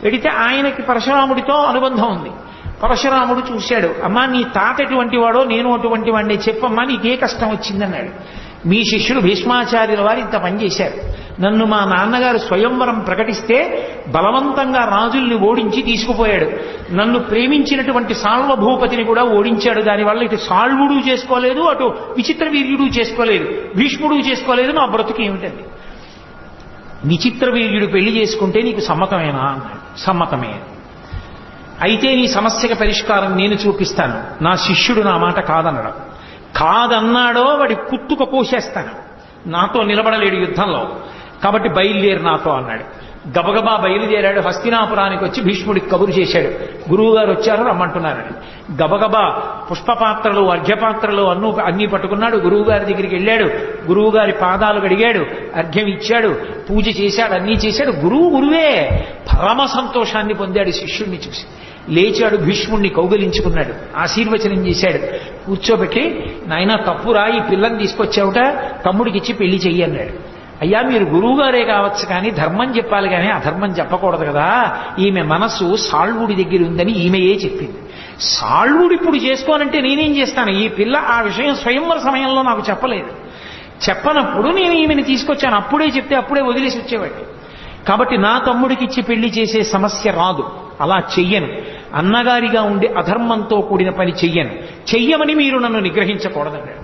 వెడితే ఆయనకి పరశురాముడితో అనుబంధం ఉంది. పరశురాముడు చూశాడు, అమ్మా నీ తాత ఎటువంటి వాడో నేను అటువంటి వాడిని చెప్పమ్మా, నీకే కష్టం వచ్చిందన్నాడు. మీ శిష్యుడు భీష్మాచార్యుల వారు ఇంత పనిచేశారు, నన్ను మా నాన్నగారు స్వయంవరం ప్రకటిస్తే బలవంతంగా రాజుల్ని ఓడించి తీసుకుపోయాడు, నన్ను ప్రేమించినటువంటి సాల్వభూపతిని కూడా ఓడించాడు, దానివల్ల ఇటు సాల్వుడు చేసుకోలేదు, అటు విచిత్ర వీర్యుడు చేసుకోలేదు, భీష్ముడు చేసుకోలేదు, నా బ్రతుకు ఏమిటండి. విచిత్ర వీర్యుడు పెళ్లి చేసుకుంటే నీకు సమ్మతమేనా అన్నాడు. సమ్మతమే. అయితే నీ సమస్యకి పరిష్కారం నేను చూపిస్తాను, నా శిష్యుడు నా మాట కాదనడం. కాదన్నాడో వాడి కుత్తుక కోసేస్తాను, నాతో నిలబడలేడు యుద్ధంలో, కాబట్టి బయలుదేరు నాతో అన్నాడు. గబగబా బయలుదేరాడు. హస్తినాపురానికి వచ్చి భీష్ముడికి కబురు చేశాడు, గురువు గారు వచ్చారు రమ్మంటున్నారని. గబగబా పుష్పపాత్రలు అర్ఘ్యపాత్రలు అన్నీ పట్టుకున్నాడు. గురువు గారి దగ్గరికి వెళ్ళాడు, గురువు గారి పాదాలు కడిగాడు, అర్ఘ్యం ఇచ్చాడు, పూజ చేశాడు, అన్నీ చేశాడు. గురువే. పరమ సంతోషాన్ని పొందాడు శిష్యుణ్ణి చూసి. లేచాడు, భీష్ముణ్ణి కౌగలించుకున్నాడు, ఆశీర్వచనం చేశాడు. కూర్చోబెట్టి, నాయనా తప్పురా, ఈ పిల్లని తీసుకొచ్చావుట, తమ్ముడికి ఇచ్చి పెళ్లి చెయ్యి అన్నాడు. అయ్యా మీరు గురువుగారే కావచ్చు కానీ ధర్మం చెప్పాలి కానీ అధర్మం చెప్పకూడదు కదా, ఈమె మనసు సాళ్వుడి దగ్గర ఉందని ఈమెయే చెప్పింది. సాళ్వుడు ఇప్పుడు చేసుకోనంటే నేనేం చేస్తాను, ఈ పిల్ల ఆ విషయం స్వయంవర సమయంలో నాకు చెప్పలేదు, చెప్పనప్పుడు నేను ఈమెను తీసుకొచ్చాను, అప్పుడే చెప్తే అప్పుడే వదిలేసి వచ్చేవాడిని. కాబట్టి నా తమ్ముడికి ఇచ్చి పెళ్లి చేసే సమస్య రాదు, అలా చెయ్యను, అన్నగారిగా ఉండే అధర్మంతో కూడిన పని చెయ్యమని మీరు నన్ను నిగ్రహించకూడదన్నాడు.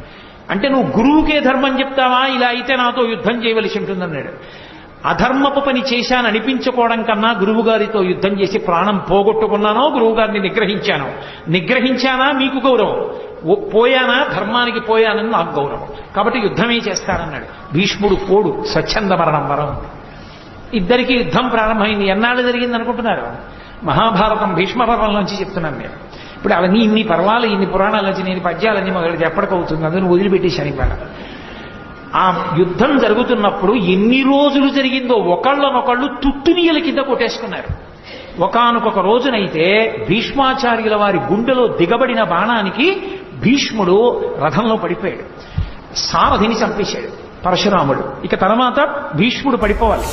అంటే నువ్వు గురువుకే ధర్మం చెప్తావా, ఇలా అయితే నాతో యుద్ధం చేయవలసి ఉంటుందన్నాడు. అధర్మపు పని చేశాను అనిపించుకోవడం కన్నా గురువుగారితో యుద్ధం చేసి ప్రాణం పోగొట్టుకున్నానో గురువుగారిని నిగ్రహించానా మీకు గౌరవం, పోయానా ధర్మానికి పోయానని నాకు గౌరవం, కాబట్టి యుద్ధమే చేస్తానన్నాడు. భీష్ముడు పోడు, స్వచ్ఛంద మరణం వరం. ఇద్దరికి యుద్ధం ప్రారంభమైంది. ఎన్నాళ్ళు జరిగింది అనుకుంటున్నారు? మహాభారతం భీష్మ పర్వంలోంచి చెప్తున్నాను నేను. ఇప్పుడు అవన్నీ ఇన్ని పర్వాలు, ఇన్ని పురాణాలు వచ్చి నేను పద్యాలన్నీ మొదలు ఎప్పటికవుతుంది, అందులో వదిలిపెట్టేశాను ఇవాళ. ఆ యుద్ధం జరుగుతున్నప్పుడు ఎన్ని రోజులు జరిగిందో ఒకళ్ళనొకళ్ళు తుత్తునీయల కింద కొట్టేసుకున్నారు. ఒకానొక రోజునైతే భీష్మాచార్యుల వారి గుండెలో దిగబడిన బాణానికి భీష్ముడు రథంలో పడిపోయాడు, సారథిని చంపేశాడు పరశురాముడు. ఇక తర్వాత భీష్ముడు పడిపోవాలి,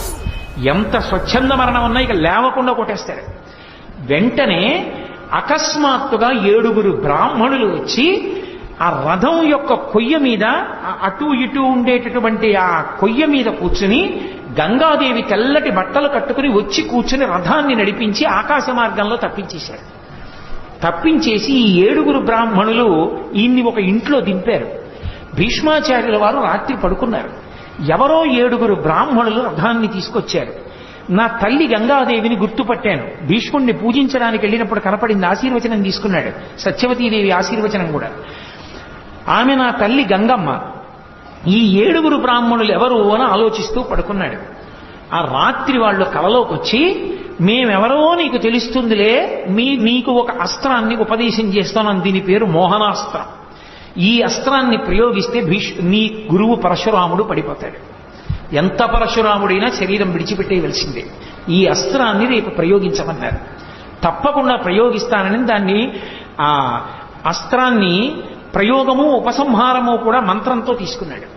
ఎంత స్వచ్ఛంద మరణం ఉన్నా ఇక లేవకుండా కొట్టేస్తాడు. వెంటనే అకస్మాత్తుగా 7 బ్రాహ్మణులు వచ్చి ఆ రథం యొక్క కొయ్య మీద, అటు ఇటు ఉండేటటువంటి ఆ కొయ్య మీద కూర్చుని, గంగాదేవి తెల్లటి బట్టలు కట్టుకుని వచ్చి కూర్చుని రథాన్ని నడిపించి ఆకాశ మార్గంలో తప్పించేశారు. తప్పించేసి ఈ 7 బ్రాహ్మణులు ఈయన్ని ఒక ఇంట్లో దింపారు. భీష్మాచార్యుల వారు రాత్రి పడుకున్నారు. ఎవరో 7 బ్రాహ్మణులు రథాన్ని తీసుకొచ్చారు. నా తల్లి గంగాదేవిని గుర్తుపట్టాను, భీష్ముడిని పూజించడానికి వెళ్ళినప్పుడు కనపడింది, ఆశీర్వచనం తీసుకున్నాడు, సత్యవతీదేవి ఆశీర్వచనం కూడా. ఆమె నా తల్లి గంగమ్మ. ఈ 7 బ్రాహ్మణులు ఎవరు అని ఆలోచిస్తూ పడుకున్నాడు. ఆ రాత్రి వాళ్ళు కలలోకి వచ్చి, మేమెవరో నీకు తెలుస్తుందిలే, నీకు ఒక అస్త్రాన్ని ఉపదేశం చేస్తున్నాం, దీని పేరు మోహనాస్త్రం, ఈ అస్త్రాన్ని ప్రయోగిస్తే నీ గురువు పరశురాముడు పడిపోతాడు, ఎంత పరశురాముడైనా శరీరం విడిచిపెట్టేయవలసిందే, ఈ అస్త్రాన్ని రేపు ప్రయోగించమన్నారు. తప్పకుండా ప్రయోగిస్తానని దాన్ని, ఆ అస్త్రాన్ని ప్రయోగము ఉపసంహారము కూడా మంత్రంతో తీసుకున్నాడు.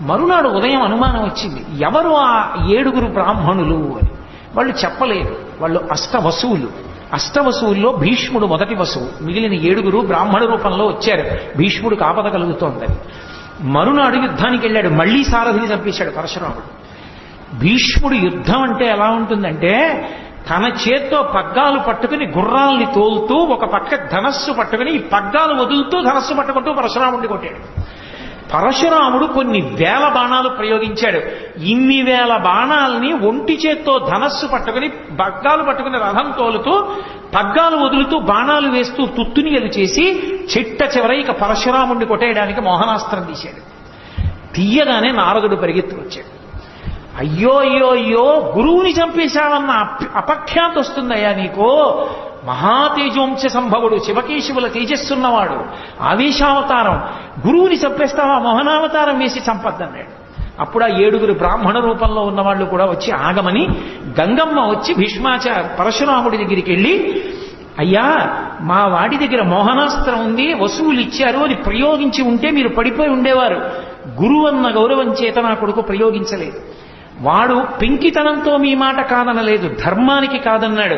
మరునాడు ఉదయం అనుమానం వచ్చింది, ఎవరు ఆ 7 బ్రాహ్మణులు అని. వాళ్ళు చెప్పలేదు, వాళ్ళు అష్టవసువులు. అష్టవసువుల్లో భీష్ముడు మొదటి వసువు, మిగిలిన 7 బ్రాహ్మణ రూపంలో వచ్చారు, భీష్ముడికి ఆపద కలుగుతోందని. మరునాడు యుద్ధానికి వెళ్ళాడు, మళ్లీ సారథిని చంపేశాడు పరశురాముడు. భీష్ముడు యుద్ధం అంటే ఎలా ఉంటుందంటే తన చేత్తో పగ్గాలు పట్టుకుని గుర్రాల్ని తోలుతూ ఒక పక్క ధనస్సు పట్టుకుని ఈ పగ్గాలు వదులుతూ ధనస్సు పట్టుకుంటూ పరశురాముడిని కొట్టాడు. పరశురాముడు కొన్ని వేల బాణాలు ప్రయోగించాడు. ఇన్ని వేల బాణాలని ఒంటి చేత్తో ధనస్సు పట్టుకుని పగ్గాలు పట్టుకుని రథం తోలుతూ పగ్గాలు వదులుతూ బాణాలు వేస్తూ తుత్తునియలు చేసి చిట్ట చివర ఇక పరశురాముడిని కొట్టేయడానికి మోహనాస్త్రం తీశాడు. తీయగానే నారదుడు పరిగెత్తుకొచ్చాడు. అయ్యో అయ్యో అయ్యో, గురువుని చంపేశావన్న అపఖ్యాతి వస్తుందయ్యా నీకు. మహాతేజోంశ సంభవుడు, శివకేశవుల తేజస్సున్నవాడు, ఆవేశావతారం, గురువుని చంపేస్తావా? మోహనావతారం వేసి చంపద్దన్నాడు. అప్పుడు ఆ 7 బ్రాహ్మణ రూపంలో ఉన్నవాళ్ళు కూడా వచ్చి ఆగమని గంగమ్మ వచ్చి పరశురాముడి దగ్గరికి వెళ్ళి, అయ్యా మా వాడి దగ్గర మోహనాస్త్రం ఉంది, వసువులు ఇచ్చారు అని ప్రయోగించి ఉంటే మీరు పడిపోయి ఉండేవారు. గురువు అన్న గౌరవం చేత నా కొడుకు ప్రయోగించలేదు. వాడు పెంకితనంతో మీ మాట కాదనలేదు, ధర్మానికి కాదన్నాడు.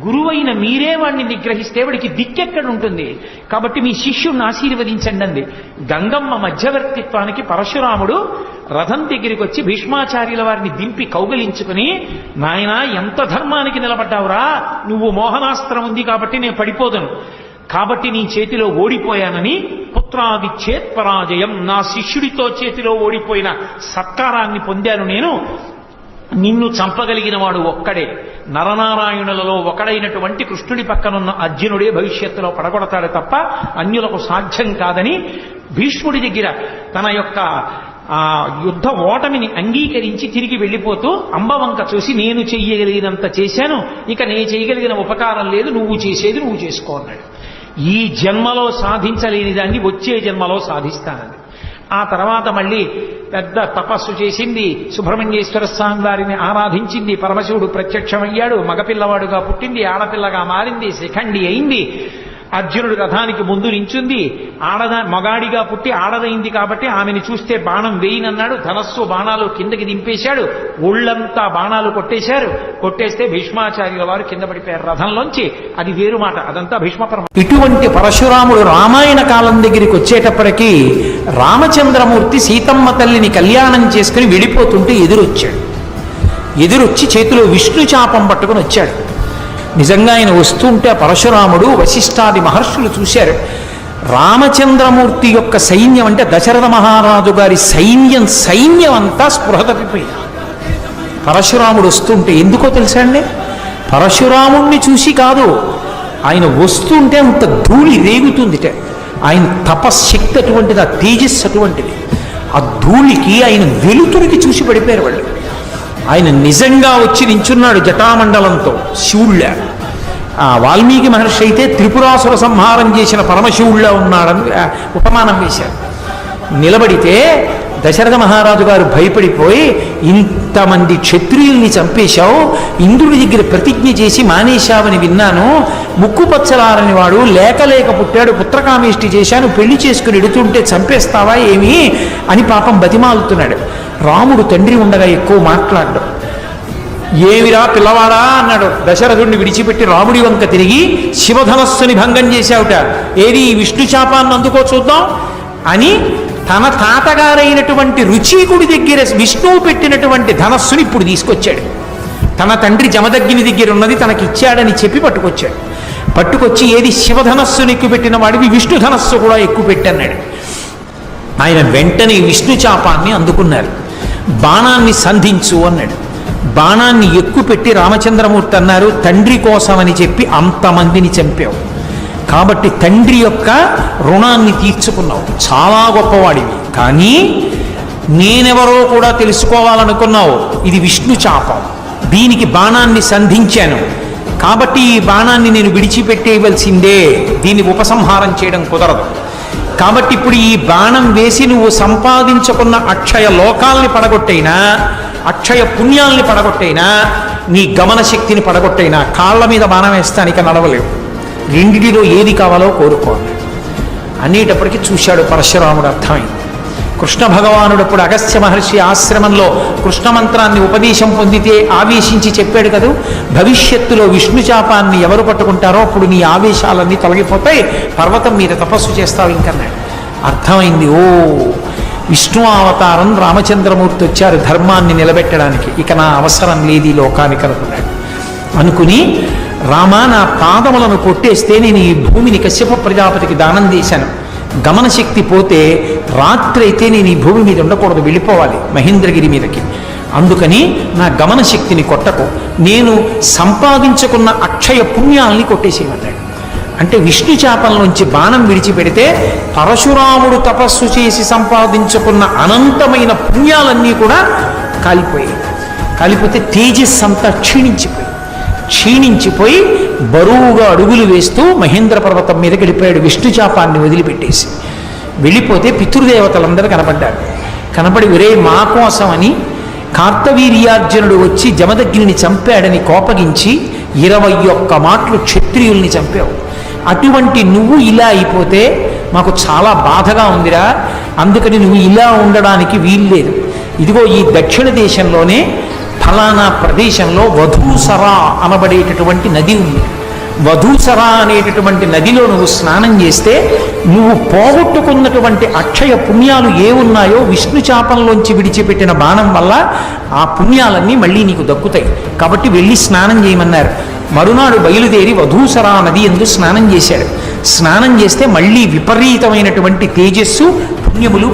గురువైన మీరే వాడిని నిగ్రహిస్తే వాడికి దిక్కెక్కడుంటుంది? కాబట్టి మీ శిష్యుణ్ణి ఆశీర్వదించండి అంది. గంగమ్మ మధ్యవర్తిత్వానికి పరశురాముడు రథం దగ్గరికి వచ్చి భీష్మాచార్యుల వారిని దింపి కౌగలించుకుని, నాయనా ఎంత ధర్మానికి నిలబడ్డావురా, నువ్వు మోహనాస్త్రం ఉంది కాబట్టి నేను పడిపోదును, కాబట్టి నీ చేతిలో ఓడిపోయానని పుత్రాదిచ్చేత్ పరాజయం, నా శిష్యుడితో చేతిలో ఓడిపోయిన సత్కారాన్ని పొందాను నేను. నిన్ను చంపగలిగిన వాడు ఒక్కడే, నరనారాయణులలో ఒకడైనటువంటి కృష్ణుడి పక్కనున్న అర్జునుడే భవిష్యత్తులో పడగొడతాడు తప్ప అన్యులకు సాధ్యం కాదని భీష్ముడి దగ్గర తన యొక్క యుద్ధ ఓటమిని అంగీకరించి తిరిగి వెళ్ళిపోతూ అంబవంక చూసి, నేను చెయ్యగలిగినంత చేశాను, ఇక నేను చేయగలిగిన ఉపకారం లేదు, నువ్వు చేసేది నువ్వు చేసుకో అన్నాడు. ఈ జన్మలో సాధించలేని దాన్ని వచ్చే జన్మలో సాధిస్తానండి. ఆ తర్వాత మళ్ళీ పెద్ద తపస్సు చేసింది, సుబ్రహ్మణ్యేశ్వర స్వామి వారిని ఆరాధించింది. పరమశివుడు ప్రత్యక్షమయ్యాడు, మగపిల్లవాడుగా పుట్టింది, ఆడపిల్లగా మారింది, శిఖండి అయింది. అర్జునుడు రథానికి ముందు నించుంది, మగాడిగా పుట్టి ఆడదైంది కాబట్టి ఆమెను చూస్తే బాణం వేయినన్నాడు. ధనస్సు బాణాలు కిందకి దింపేశాడు, ఒళ్ళంతా బాణాలు కొట్టేశారు. కొట్టేస్తే భీష్మాచార్యుల వారు కింద పడిపోయారు రథంలోంచి. అది వేరు మాట, అదంతా భీష్మపరమ. ఇటువంటి పరశురాముడు రామాయణ కాలం దగ్గరికి వచ్చేటప్పటికీ రామచంద్రమూర్తి సీతమ్మ తల్లిని కళ్యాణం చేసుకుని వెళ్ళిపోతుంటే ఎదురొచ్చి చేతిలో విష్ణు చాపం పట్టుకుని వచ్చాడు. నిజంగా ఆయన వస్తుంటే పరశురాముడు వశిష్ఠాది మహర్షులు చూశారు. రామచంద్రమూర్తి యొక్క సైన్యం అంటే దశరథ మహారాజు గారి సైన్యం అంతా స్పృహ తప్పిపోయింది. పరశురాముడు వస్తుంటే ఎందుకో తెలుసా అండి, పరశురాముణ్ణి చూసి కాదు, ఆయన వస్తుంటే అంత ధూళి రేగుతుందిట. ఆయన తపశ్శక్తి అటువంటిది, ఆ తేజస్సు అటువంటిది. ఆ ధూళికి ఆయన వెలుతురికి చూసి పడిపోయారు వాళ్ళు. ఆయన నిజంగా వచ్చి నించున్నాడు జటామండలంతో, శివుళ్ళ. వాల్మీకి మహర్షి అయితే త్రిపురాసుర సంహారం చేసిన పరమశివుళ్ళ ఉన్నాడని ఉపమానం వేశారు. నిలబడితే దశరథ మహారాజు గారు భయపడిపోయి, ఇంతమంది క్షత్రియుల్ని చంపేశావు, ఇంద్రుడి దగ్గర ప్రతిజ్ఞ చేసి మానేశావని విన్నాను, ముక్కు పచ్చలారని వాడు లేక పుట్టాడు, పుత్రకామేష్టి చేశాను, పెళ్లి చేసుకుని ఎడుతుంటే చంపేస్తావా ఏమి అని పాపం బతిమాలుతున్నాడు. రాముడు తండ్రి ఉండగా ఎక్కువ మాట్లాడడం. ఏమిరా పిల్లవాడా అన్నాడు. దశరథుడిని విడిచిపెట్టి రాముడి వంక తిరిగి, శివధనస్సుని భంగం చేశావుట, ఏది విష్ణు శాపాన్ని అందుకో చూద్దాం అని తన తాతగారైనటువంటి రుచీకుడి దగ్గర విష్ణువు పెట్టినటువంటి ధనస్సుని ఇప్పుడు తీసుకొచ్చాడు. తన తండ్రి జమదగ్ని దగ్గర ఉన్నది తనకిచ్చాడని చెప్పి పట్టుకొచ్చి ఏది శివధనస్సుని ఎక్కువ పెట్టిన వాడివి విష్ణు ధనస్సు కూడా ఎక్కువ పెట్టన్నాడు. ఆయన వెంటనే విష్ణు చాపాన్ని అందుకున్నారు. బాణాన్ని సంధించు అన్నాడు. బాణాన్ని ఎక్కువ పెట్టి రామచంద్రమూర్తి అన్నారు, తండ్రి కోసమని చెప్పి అంతమందిని చంపావు కాబట్టి తండ్రి యొక్క రుణాన్ని తీర్చుకున్నావు, చాలా గొప్పవాడివి. కానీ నేనెవరో కూడా తెలుసుకోవాలనుకున్నావు, ఇది విష్ణు చాపం, దీనికి బాణాన్ని సంధించాను కాబట్టి ఈ బాణాన్ని నేను విడిచిపెట్టేయవలసిందే, దీన్ని ఉపసంహారం చేయడం కుదరదు. కాబట్టి ఇప్పుడు ఈ బాణం వేసి నువ్వు సంపాదించుకున్న అక్షయ లోకాల్ని పడగొట్టైనా, అక్షయ పుణ్యాల్ని పడగొట్టైనా, నీ గమన శక్తిని పడగొట్టైనా కాళ్ళ మీద బాణం వేస్తానిక నడవలేవు, రెండిటిలో ఏది కావాలో కోరుకోవాలి అనేటప్పటికీ చూశాడు పరశురాముడు. అర్థమైంది. కృష్ణ భగవానుడు అప్పుడు అగస్త్య మహర్షి ఆశ్రమంలో కృష్ణ మంత్రాన్ని ఉపదేశం పొందితే ఆవేశించి చెప్పాడు కదా, భవిష్యత్తులో విష్ణు చాపాన్ని ఎవరు పట్టుకుంటారో అప్పుడు నీ ఆవేశాలన్నీ తొలగిపోతాయి, పర్వతం మీద తపస్సు చేస్తావు ఇంకన్నాడు. అర్థమైంది. ఓ విష్ణు అవతారం రామచంద్రమూర్తి వచ్చారు ధర్మాన్ని నిలబెట్టడానికి, ఇక నా అవసరం లేదు ఈ లోకానికి అనుకున్నాడు. అనుకుని రామా నా పాదములను కొట్టేస్తే నేను ఈ భూమిని కశ్యప ప్రజాపతికి దానం చేశాను, గమనశక్తి పోతే రాత్రి అయితే నేను ఈ భూమి మీద ఉండకూడదు, వెళ్ళిపోవాలి మహేంద్రగిరి మీదకి, అందుకని నా గమనశక్తిని కొట్టకు, నేను సంపాదించుకున్న అక్షయ పుణ్యాల్ని కొట్టేసేయమన్నాడు. అంటే విష్ణు చాపంలోంచి బాణం విడిచిపెడితే పరశురాముడు తపస్సు చేసి సంపాదించుకున్న అనంతమైన పుణ్యాలన్నీ కూడా కాలిపోయాయి. కాలిపోతే తేజస్సు అంతా క్షీణించిపోయి బరువుగా అడుగులు వేస్తూ మహేంద్ర పర్వతం మీదకి వెళ్ళిపోయాడు, విష్ణు చాపాన్ని వదిలిపెట్టేసి. వెళ్ళిపోతే పితృదేవతలందరూ కనపడ్డారు. కనపడి ఒరే మా కోసమని కార్తవీర్యార్జునుడు వచ్చి జమదగ్నిని చంపాడని కోపగించి 21 మాటలు క్షత్రియుల్ని చంపావు, అటువంటి నువ్వు ఇలా అయిపోతే మాకు చాలా బాధగా ఉందిరా, అందుకని నువ్వు ఇలా ఉండడానికి వీల్లేదు. ఇదిగో ఈ దక్షిణ దేశంలోనే ఫలానా ప్రదేశంలో వధూసరా అనబడేటటువంటి నది ఉంది. వధూసరా అనేటటువంటి నదిలో నువ్వు స్నానం చేస్తే నువ్వు పోగొట్టుకున్నటువంటి అక్షయ పుణ్యాలు ఏ ఉన్నాయో విష్ణు చాపంలోంచి విడిచిపెట్టిన బాణం వల్ల ఆ పుణ్యాలన్నీ మళ్ళీ నీకు దక్కుతాయి, కాబట్టి వెళ్ళి స్నానం చేయమన్నారు. మరునాడు బయలుదేరి వధూసరా నది యందు స్నానం చేశాడు. స్నానం చేస్తే మళ్ళీ విపరీతమైనటువంటి తేజస్సు పుణ్యములు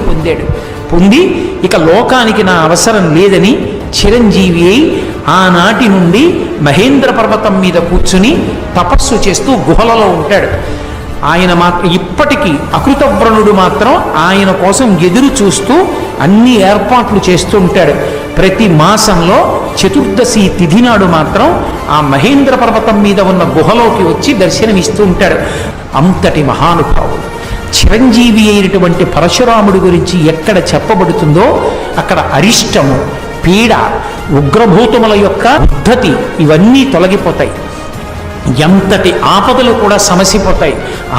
పొంది ఇక లోకానికి నా అవసరం లేదని చిరంజీవి అయి ఆనాటి నుండి మహేంద్ర పర్వతం మీద కూర్చుని తపస్సు చేస్తూ గుహలలో ఉంటాడు. ఆయన మాత్రం ఇప్పటికీ అకృతవ్రణుడు మాత్రం ఆయన కోసం ఎదురు చూస్తూ అన్ని ఏర్పాట్లు చేస్తూ ఉంటాడు. ప్రతి మాసంలో చతుర్దశి తిథి నాడు మాత్రం ఆ మహేంద్ర పర్వతం మీద ఉన్న గుహలోకి వచ్చి దర్శనమిస్తూ ఉంటాడు. అంతటి మహానుభావుడు చిరంజీవి అయినటువంటి పరశురాముడి గురించి ఎక్కడ చెప్పబడుతుందో అక్కడ అరిష్టము, పీడ, ఉగ్రభూతముల యొక్క ఉద్ధతి ఇవన్నీ తొలగిపోతాయి, ఎంతటి ఆపదలు కూడా సమసిపోతాయి.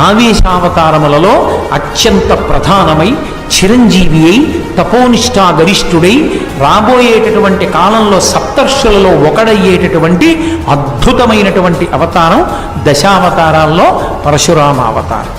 ఆవేశావతారములలో అత్యంత ప్రధానమై చిరంజీవి అయి తపోనిష్టా గరిష్ఠుడై రాబోయేటటువంటి కాలంలో సప్తర్షులలో ఒకడయ్యేటటువంటి అద్భుతమైనటువంటి అవతారం దశావతారాల్లో పరశురామ అవతారం.